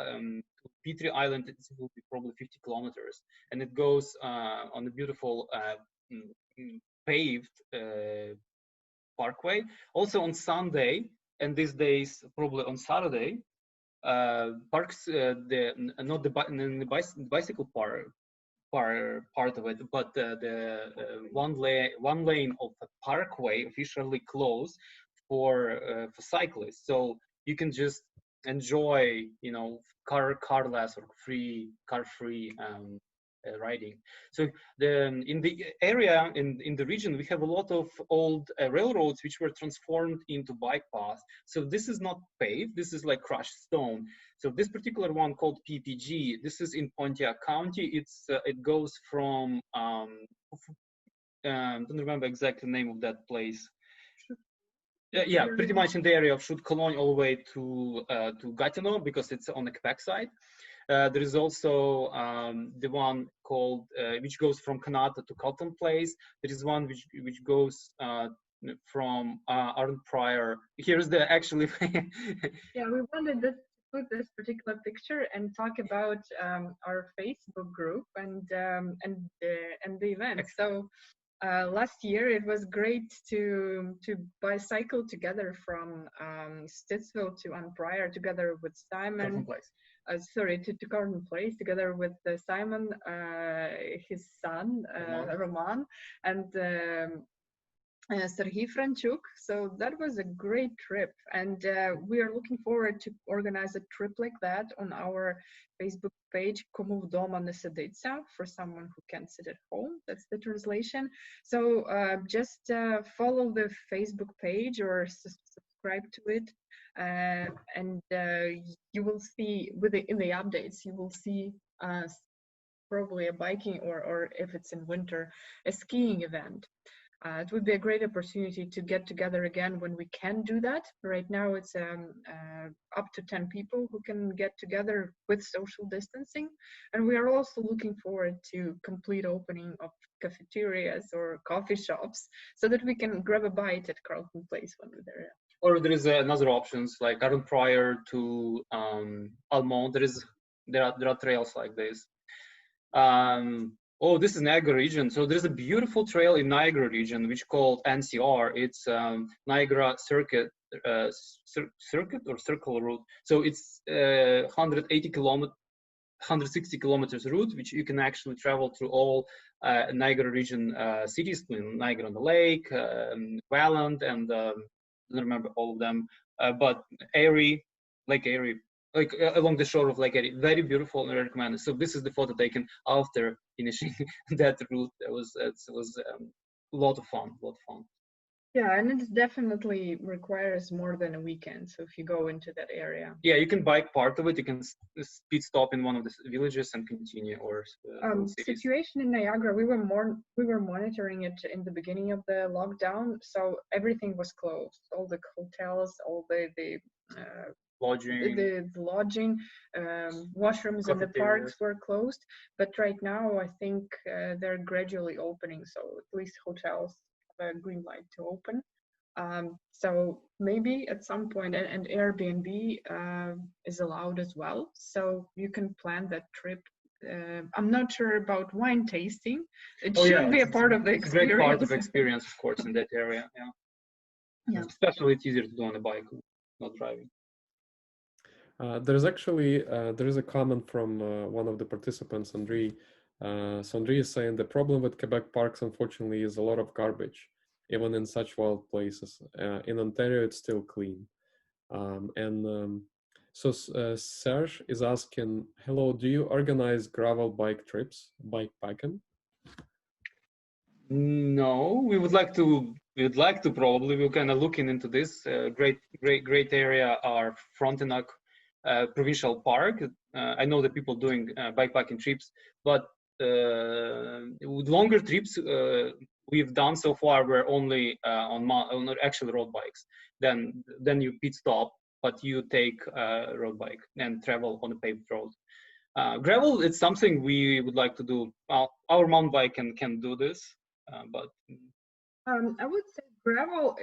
Speaker 3: P3 Island. It will be probably 50 kilometers, and it goes on a beautiful paved parkway. Also on Sunday, and these days probably on Saturday, parks not the bicycle part of it, but the one lane of the parkway officially closed for cyclists. So you can just enjoy, carless or car-free riding. So in the area, in the region, we have a lot of old railroads which were transformed into bike paths. So this is not paved, this is like crushed stone. So this particular one called PPG, this is in Pontiac County. It goes from don't remember exactly the name of that place. Yeah, pretty much in the area of Chute-Cologne all the way to Gatineau, because it's on the Quebec side. There is also the one called which goes from Kanata to Cotton Place. There is one which goes from Arden Prior. Here's the actually.
Speaker 2: Yeah, we wanted to put this particular picture and talk about our Facebook group and the event. So last year it was great to bicycle together from Stittsville to Prior together with Simon. Sorry, to Garden Place together with Simon, his son Roman, and Serhiy Franchuk. So that was a great trip, and we are looking forward to organize a trip like that on our Facebook page, Komu Doma ne Seditsa, for someone who can't sit at home. That's the translation. So just follow the Facebook page or subscribe to it, and you will see in the updates, you will see probably a biking or if it's in winter, a skiing event. It would be a great opportunity to get together again when we can do that. Right now it's up to 10 people who can get together with social distancing. And we are also looking forward to complete opening of cafeterias or coffee shops so that we can grab a bite at Carlton Place when we're there.
Speaker 3: Or there is another options like Arden Prior to Almont. There are trails like this. Oh, this is Niagara region. So there's a beautiful trail in Niagara region which called NCR. It's Niagara Circuit or Circle Route. So it's 160 kilometers route, which you can actually travel through all Niagara region cities, Niagara on the Lake, Fallon, and I don't remember all of them, but Lake Erie. Like along the shore of Lake Erie, very beautiful and recommended. So this is the photo taken after finishing that route. It was a lot of fun.
Speaker 2: Yeah, and it definitely requires more than a weekend. So if you go into that area,
Speaker 3: yeah, you can bike part of it. You can speed stop in one of the villages and continue. Or
Speaker 2: situation in Niagara, we were monitoring it in the beginning of the lockdown. So everything was closed. All the hotels, all the lodging, washrooms in the parks were closed, but right now I think they're gradually opening, so at least hotels have a green light to open. So maybe at some point, and Airbnb is allowed as well, so you can plan that trip. I'm not sure about wine tasting. It should be a part of the experience.
Speaker 3: Great part of the experience, of course, in that area. Yeah. Especially it's easier to do on a bike, not driving.
Speaker 1: There is a comment from one of the participants, Andrei. So Andrei is saying the problem with Quebec parks, unfortunately, is a lot of garbage, even in such wild places. In Ontario, it's still clean. So Serge is asking, hello, do you organize gravel bike trips, bike packing?
Speaker 3: No, we would like to. We'd like to probably. We're kind of looking into this. Great area are Frontenac Provincial Park. I know that people doing bikepacking trips, but with longer trips we've done so far were only on actual road bikes. Then you pit stop, but you take a road bike and travel on a paved road. Gravel, it's something we would like to do. Our mountain bike can do this, but
Speaker 2: I would say gravel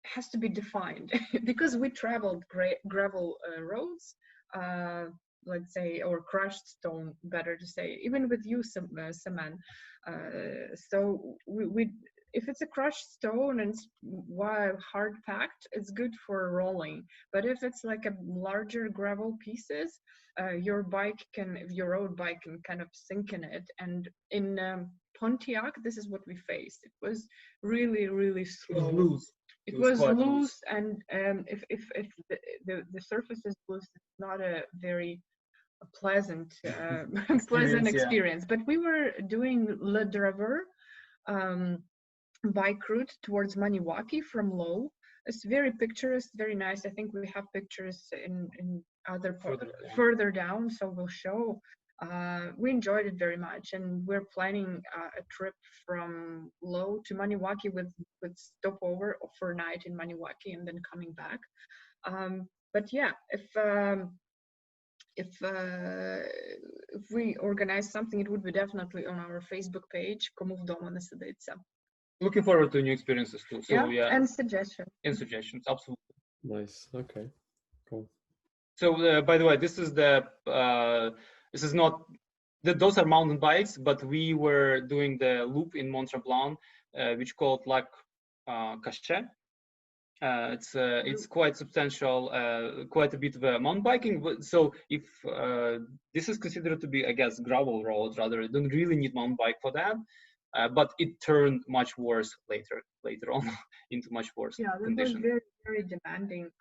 Speaker 2: has to be defined because we traveled gravel roads, let's say, or crushed stone, better to say, even with you, Seman. So we if it's a crushed stone and while hard packed, it's good for rolling. But if it's like a larger gravel pieces, your road bike can kind of sink in it. And in Pontiac, this is what we faced. It was really, really slow. It was loose, and if the surface is loose, it's not a very pleasant experience. But we were doing Le Draver bike route towards Maniwaki from Low. It's very picturesque, very nice. I think we have pictures in other further down, so we'll show. We enjoyed it very much, and we're planning a trip from Low to Maniwaki with stopover for a night in Maniwaki and then coming back. But yeah, if we organize something, it would be definitely on our Facebook page. Кому вдома не сидиться.
Speaker 3: Looking forward to new experiences too. So yeah,
Speaker 2: and suggestions.
Speaker 3: And suggestions, absolutely.
Speaker 1: Nice. Okay. Cool.
Speaker 3: So by the way, this is not those are mountain bikes, but we were doing the loop in Mont Tremblant, which called Lac Cachet. It's quite substantial, quite a bit of mountain biking. So if this is considered to be, I guess, gravel road, rather, you don't really need mountain bike for that. But it turned much worse later on into much worse conditions.
Speaker 2: It was very, very demanding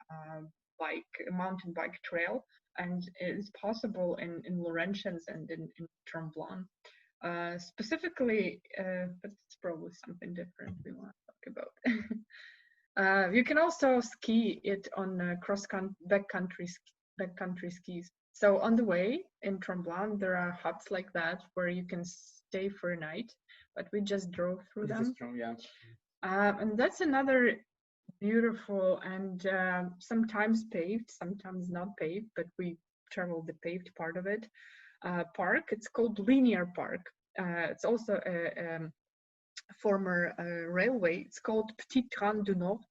Speaker 2: mountain bike trail, and it's possible in Laurentians and in Tremblant. Specifically, but it's probably something different we want to talk about. You can also ski it on backcountry skis. So on the way in Tremblant, there are huts like that where you can stay for a night, but we just drove through them. And that's another beautiful and sometimes paved, sometimes not paved, but we traveled the paved part of it. Park. It's called Linear Park. It's also a former railway. It's called Petit Train du Nord.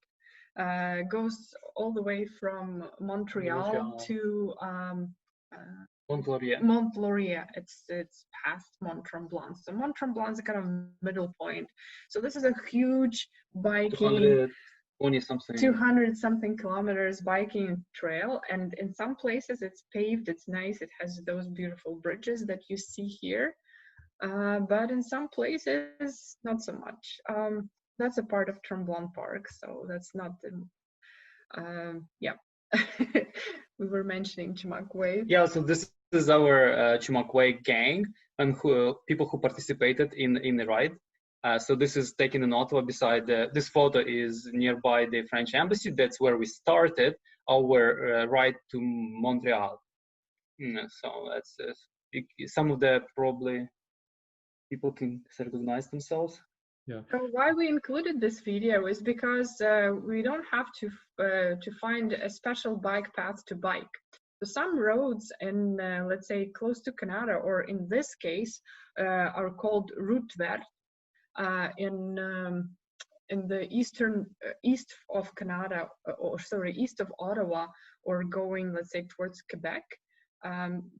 Speaker 2: Goes all the way from Montreal to Mont Laurier. It's past Mont Tremblant. So Mont Tremblant is a kind of middle point. So this is a huge biking, 200 something kilometers biking trail, and in some places it's paved, it's nice, it has those beautiful bridges that you see here, but in some places not so much. That's a part of Tremblant Park, so that's not the we were mentioning Chumak Way.
Speaker 3: Yeah, so this is our Chumak Way gang and people who participated in the ride. So this is taken in Ottawa beside this photo is nearby the French embassy. That's where we started our ride to Montreal. So that's some of the probably people can recognize themselves.
Speaker 1: Yeah.
Speaker 2: So why we included this video is because we don't have to find a special bike path to bike. So some roads in let's say close to Canada, or in this case are called route vert. In the east of Canada, east of Ottawa, or going, let's say, towards Quebec,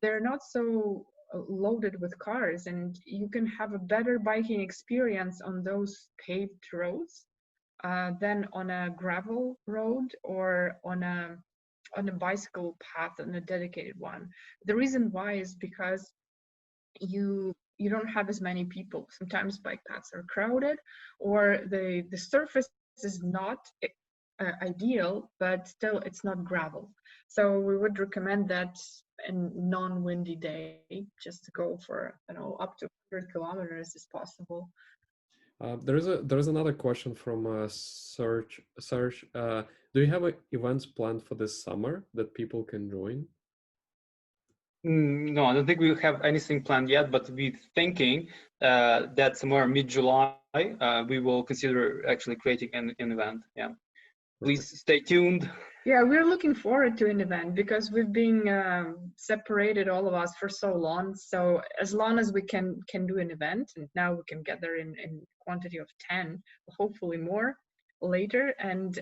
Speaker 2: they're not so loaded with cars, and you can have a better biking experience on those paved roads than on a gravel road or on a bicycle path, on a dedicated one. The reason why is because you don't have as many people. Sometimes bike paths are crowded, or the surface is not ideal, but still it's not gravel. So we would recommend that in non-windy day, just to go for up to 100 kilometers is possible.
Speaker 1: There is another question from Serge. Do you have events planned for this summer that people can join?
Speaker 3: No, I don't think we have anything planned yet, but we're thinking that somewhere mid-July we will consider actually creating an event. Yeah, please stay tuned.
Speaker 2: Yeah, we're looking forward to an event because we've been separated, all of us, for so long. So as long as we can do an event, and now we can gather in quantity of 10, hopefully more later, and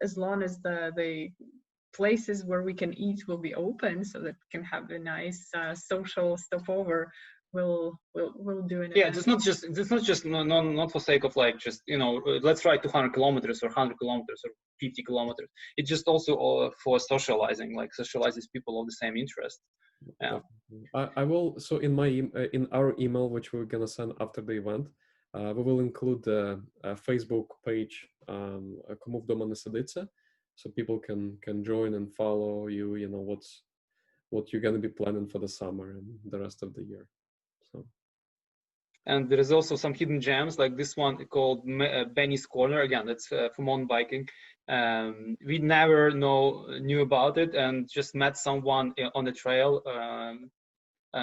Speaker 2: as long as the places where we can eat will be open, so that we can have a nice social stopover, we'll do an event.
Speaker 3: Yeah, it's not just not for sake of like just let's ride 200 kilometers or 100 kilometers or 50 kilometers. It's just also for socializing, like socializes people of the same interest. Yeah.
Speaker 1: I will. So in our email, which we're gonna send after the event, we will include the Facebook page Кому вдома не сидиться, so people can join and follow you. What you're gonna be planning for the summer and the rest of the year. So.
Speaker 3: And there is also some hidden gems like this one called Benny's Corner. Again, that's for mountain biking. We never knew about it, and just met someone on the trail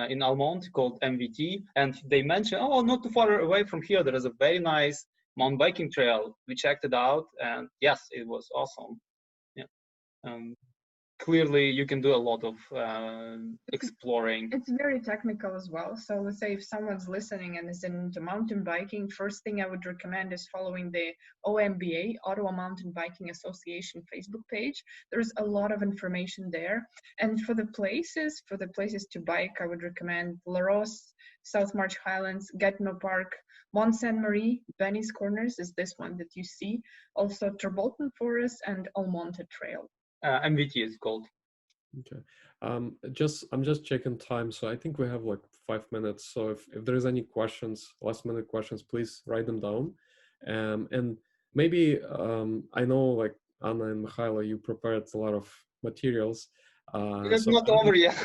Speaker 3: in Almont called MVT, and they mentioned, oh, not too far away from here, there is a very nice mountain biking trail. We checked it out, and yes, it was awesome. Yeah. Clearly you can do a lot of exploring.
Speaker 2: It's very technical as well. So let's say if someone's listening and is into mountain biking, first thing I would recommend is following the OMBA, Ottawa Mountain Biking Association Facebook page. There's a lot of information there. And for the places to bike, I would recommend La Rose, South March Highlands, Gatineau Park, Mont Sainte Marie, Benny's Corners is this one that you see. Also Bolton Forest and Almonte Trail.
Speaker 3: MVT is called.
Speaker 1: Okay. I'm just checking time, so I think we have like 5 minutes. So if there's any questions, last minute questions, please write them down. And maybe I know like Anna and Mykhaylo, you prepared a lot of materials.
Speaker 3: It's not over yet.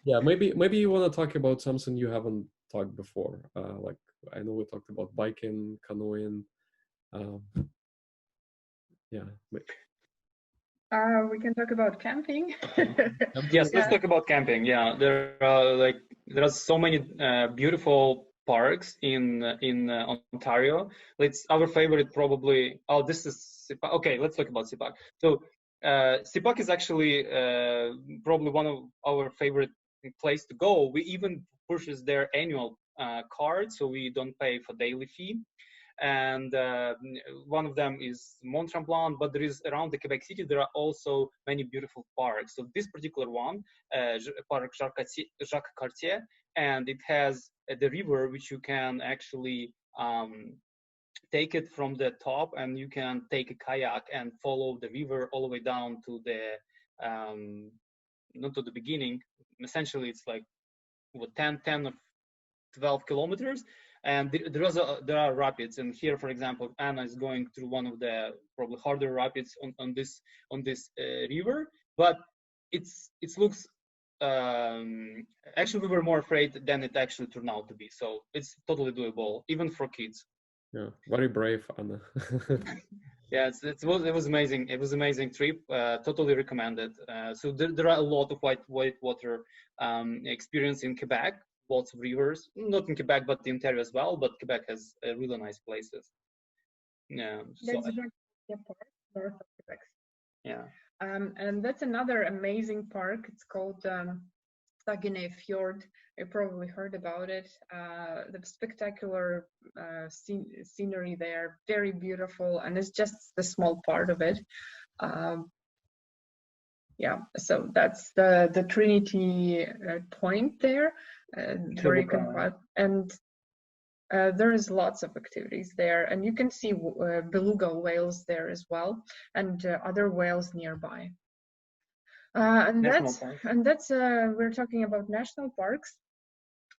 Speaker 1: Yeah, maybe you want to talk about something you haven't talked before. Like I know we talked about biking, canoeing. Yeah.
Speaker 2: We can talk about camping.
Speaker 3: Yes, let's talk about camping. Yeah, there are so many beautiful parks in Ontario. Our favorite probably. Oh, this is Sipak. Okay, let's talk about Sipak. So Sipak is actually probably one of our favorite place to go. We even purchase their annual card, so we don't pay for daily fee. And one of them is Mont Tremblant, but there is around the Quebec City, there are also many beautiful parks. So this particular one, Park Jacques Cartier, and it has the river, which you can actually take it from the top, and you can take a kayak and follow the river all the way down to the, not to the beginning. Essentially, it's like 10 or 12 kilometers. And there are rapids, and here, for example, Anna is going through one of the probably harder rapids on this river. But it looks actually we were more afraid than it actually turned out to be. So it's totally doable, even for kids.
Speaker 1: Yeah, very brave, Anna.
Speaker 3: Yeah, it was amazing. It was an amazing trip. Totally recommended. So there are a lot of whitewater experience in Quebec. Lots of rivers, not in Quebec, but in Ontario as well. But Quebec has really nice places. Yeah.
Speaker 2: That's Park, north of Quebec.
Speaker 3: Yeah.
Speaker 2: And that's another amazing park. It's called Saguenay Fjord. You probably heard about it. The spectacular scenery there, very beautiful, and it's just a small part of it. Yeah, so that's the Trinity Point there, where you can watch, and there is lots of activities there, and you can see beluga whales there as well, and other whales nearby. And that's we're talking about national parks.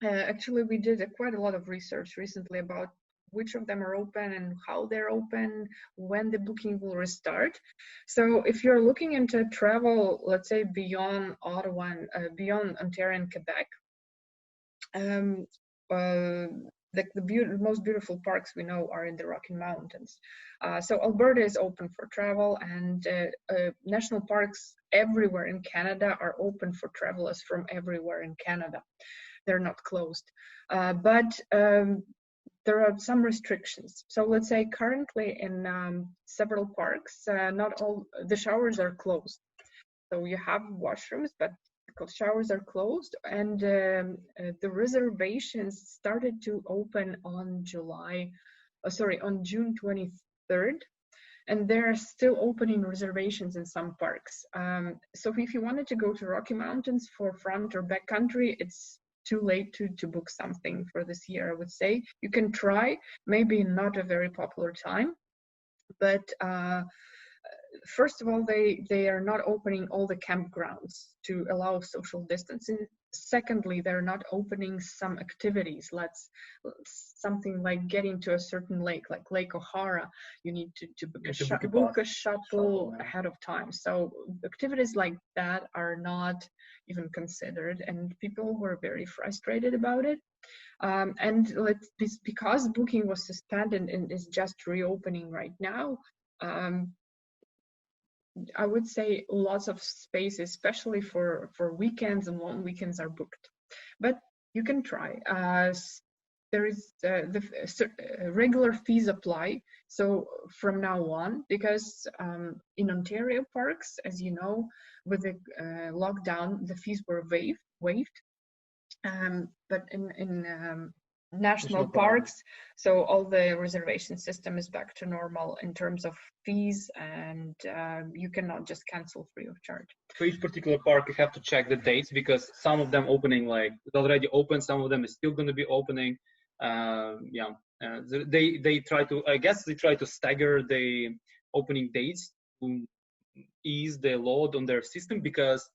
Speaker 2: Actually, we did quite a lot of research recently about which of them are open and how they're open, when the booking will restart. So if you're looking into travel, let's say beyond Ottawa and beyond Ontario and Quebec, the most beautiful parks we know are in the Rocky Mountains. So Alberta is open for travel, and national parks everywhere in Canada are open for travelers from everywhere in Canada. They're not closed, but there are some restrictions. So let's say currently in several parks, not all the showers are closed. So you have washrooms, but showers are closed, and the reservations started to open on June 23rd, and they're still opening reservations in some parks. So if you wanted to go to Rocky Mountains for front or back country, it's too late to book something for this year, I would say. You can try, maybe not a very popular time, but first of all, they are not opening all the campgrounds to allow social distancing. Secondly, they're not opening some activities. Something like getting to a certain lake, like Lake O'Hara, you need to book a shuttle ahead of time. So activities like that are not even considered, and people were very frustrated about it. And because booking was suspended and is just reopening right now, I would say lots of space, especially for weekends, and long weekends are booked. But you can try. There is regular fees apply. So from now on, because in Ontario parks, as you know, with the lockdown, the fees were waived. But in national parks, so all the reservation system is back to normal in terms of fees, and you cannot just cancel free of charge.
Speaker 3: For each particular park, you have to check the dates, because some of them opening like it's already open, some of them is still going to be opening. They try to, I guess they try to stagger the opening dates to ease the load on their system, because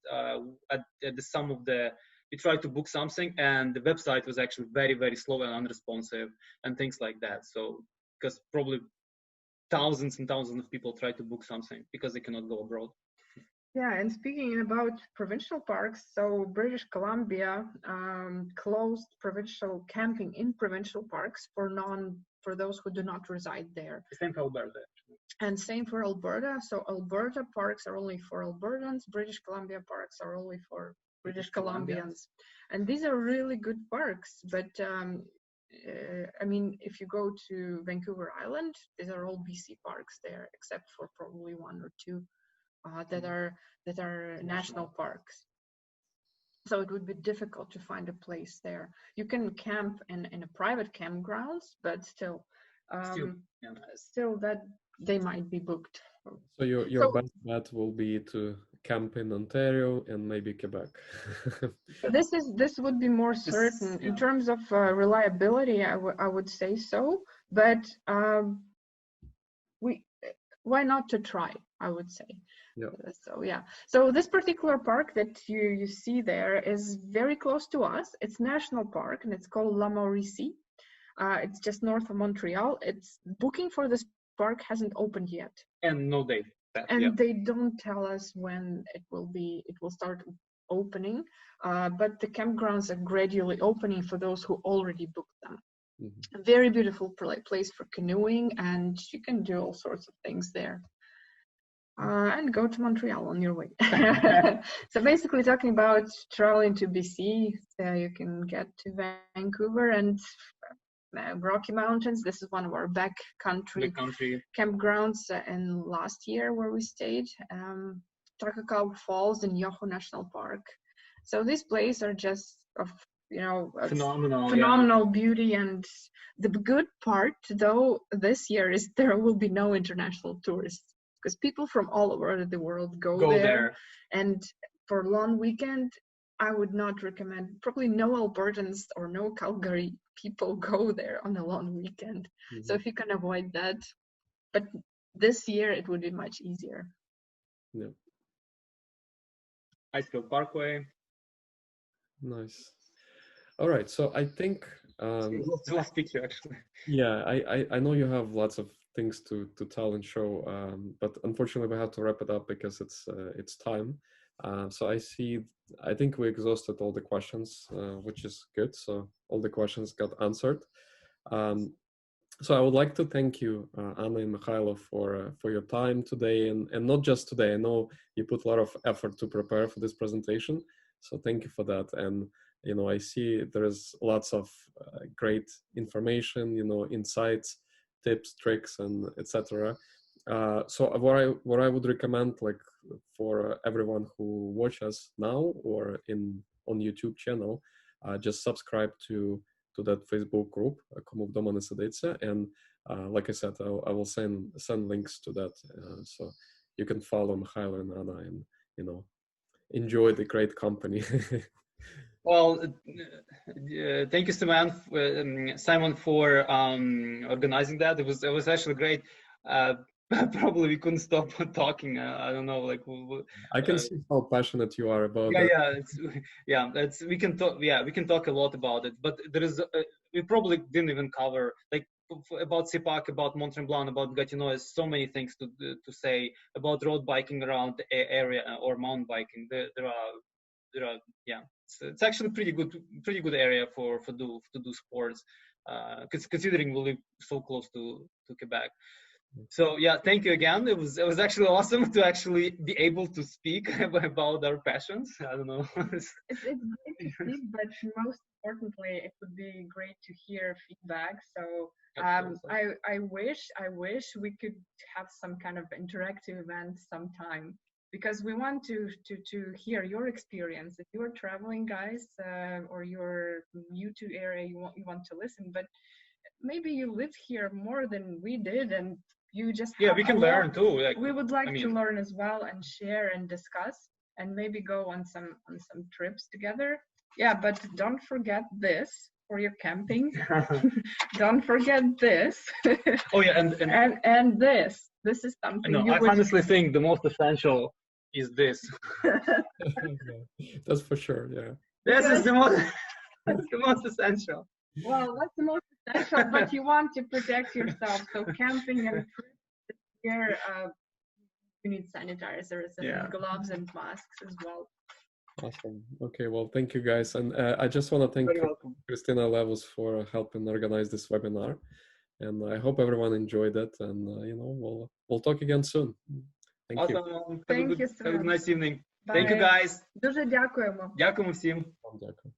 Speaker 3: at the some of the we tried to book something and the website was actually very, very slow and unresponsive and things like that. So because probably thousands and thousands of people try to book something because they cannot go abroad.
Speaker 2: Yeah, and speaking about provincial parks, so British Columbia closed provincial camping in provincial parks for those who do not reside there.
Speaker 3: Same for Alberta.
Speaker 2: And same for Alberta. So Alberta parks are only for Albertans. British Columbia parks are only for British Columbians. And these are really good parks. But I mean, if you go to Vancouver Island, these are all BC parks there, except for probably one or two that are national parks. So it would be difficult to find a place there. You can camp in a private campgrounds, but still that they might be booked.
Speaker 1: So your best bet will be to camp in Ontario and maybe Quebec.
Speaker 2: This would be more certain in terms of reliability. I would say so, but why not to try? I would say.
Speaker 1: Yeah.
Speaker 2: So yeah. So this particular park that you see there is very close to us. It's national park and it's called La Mauricie. It's just north of Montreal. It's booking for this park hasn't opened yet.
Speaker 3: And no date.
Speaker 2: And they don't tell us when it will start opening. But the campgrounds are gradually opening for those who already booked them. Mm-hmm. A very beautiful place for canoeing, and you can do all sorts of things there. And go to Montreal on your way. So basically talking about traveling to BC, you can get to Vancouver and Rocky Mountains. This is one of our backcountry campgrounds in last year where we stayed. Takakau Falls and Yoho National Park. So these places are just of phenomenal beauty. And the good part, though, this year is there will be no international tourists, because people from all over the world go there. And for a long weekend, I would not recommend, probably no Albertans or no Calgary people go there on a long weekend. Mm-hmm. So if you can avoid that, but this year it would be much easier.
Speaker 1: Yeah.
Speaker 3: Untitled Parkway.
Speaker 1: Nice. All right, so I think
Speaker 3: the last picture actually.
Speaker 1: Yeah, I know you have lots of things to tell and show, but unfortunately we have to wrap it up because it's time. So I think we exhausted all the questions, which is good. So all the questions got answered. So I would like to thank you, Anna and Mykhaylo, for your time today, and not just today. I know you put a lot of effort to prepare for this presentation, so thank you for that. And I see there is lots of great information, insights, tips, tricks, and etc. So what I would recommend, like for everyone who watches now or on YouTube channel, just subscribe to that Facebook group, Komu v doma ne sedece, and like I said, I will send links to that, so you can follow Mykhaylo and Anna and enjoy the great company.
Speaker 3: Well, thank you, Simon, for organizing that. It was actually great. Probably we couldn't stop talking. I don't know, like
Speaker 1: I can see how passionate you are about
Speaker 3: that. We can talk. Yeah, we can talk a lot about it. But there is we probably didn't even cover like about CPAC, about Mont Tremblant, about Gatineau. There's so many things to say about road biking around the area or mountain biking. There are yeah. It's actually pretty good area to do sports, considering we live so close to Quebec. So yeah, thank you again. It was actually awesome to actually be able to speak about our passions. I don't know.
Speaker 2: It's great to speak, but most importantly, it would be great to hear feedback. So I wish we could have some kind of interactive event sometime, because we want to hear your experience. If you're traveling, guys, or you're new to area, you want to listen, but maybe you live here more than we did, and you just
Speaker 3: we can learn too. Like,
Speaker 2: we would like to learn as well, and share and discuss, and maybe go on some trips together. Yeah, but don't forget this for your camping. Don't forget this.
Speaker 3: Oh yeah,
Speaker 2: and this is something.
Speaker 3: No, I honestly think the most essential is this.
Speaker 1: That's for sure. Yeah.
Speaker 3: This is the most. That's the most essential.
Speaker 2: Well, that's the most essential, but you want to protect yourself. So camping and here, you need sanitizers and gloves and masks as well.
Speaker 1: Awesome. Okay, well, thank you guys. And I just want to thank Christina Levus for helping organize this webinar. And I hope everyone enjoyed it. And, we'll talk again soon. Thank you.
Speaker 3: Have a nice evening.
Speaker 2: Bye.
Speaker 3: Thank you, guys.
Speaker 2: Дуже дякуємо.
Speaker 3: Дякуємо всім.
Speaker 1: Дякую.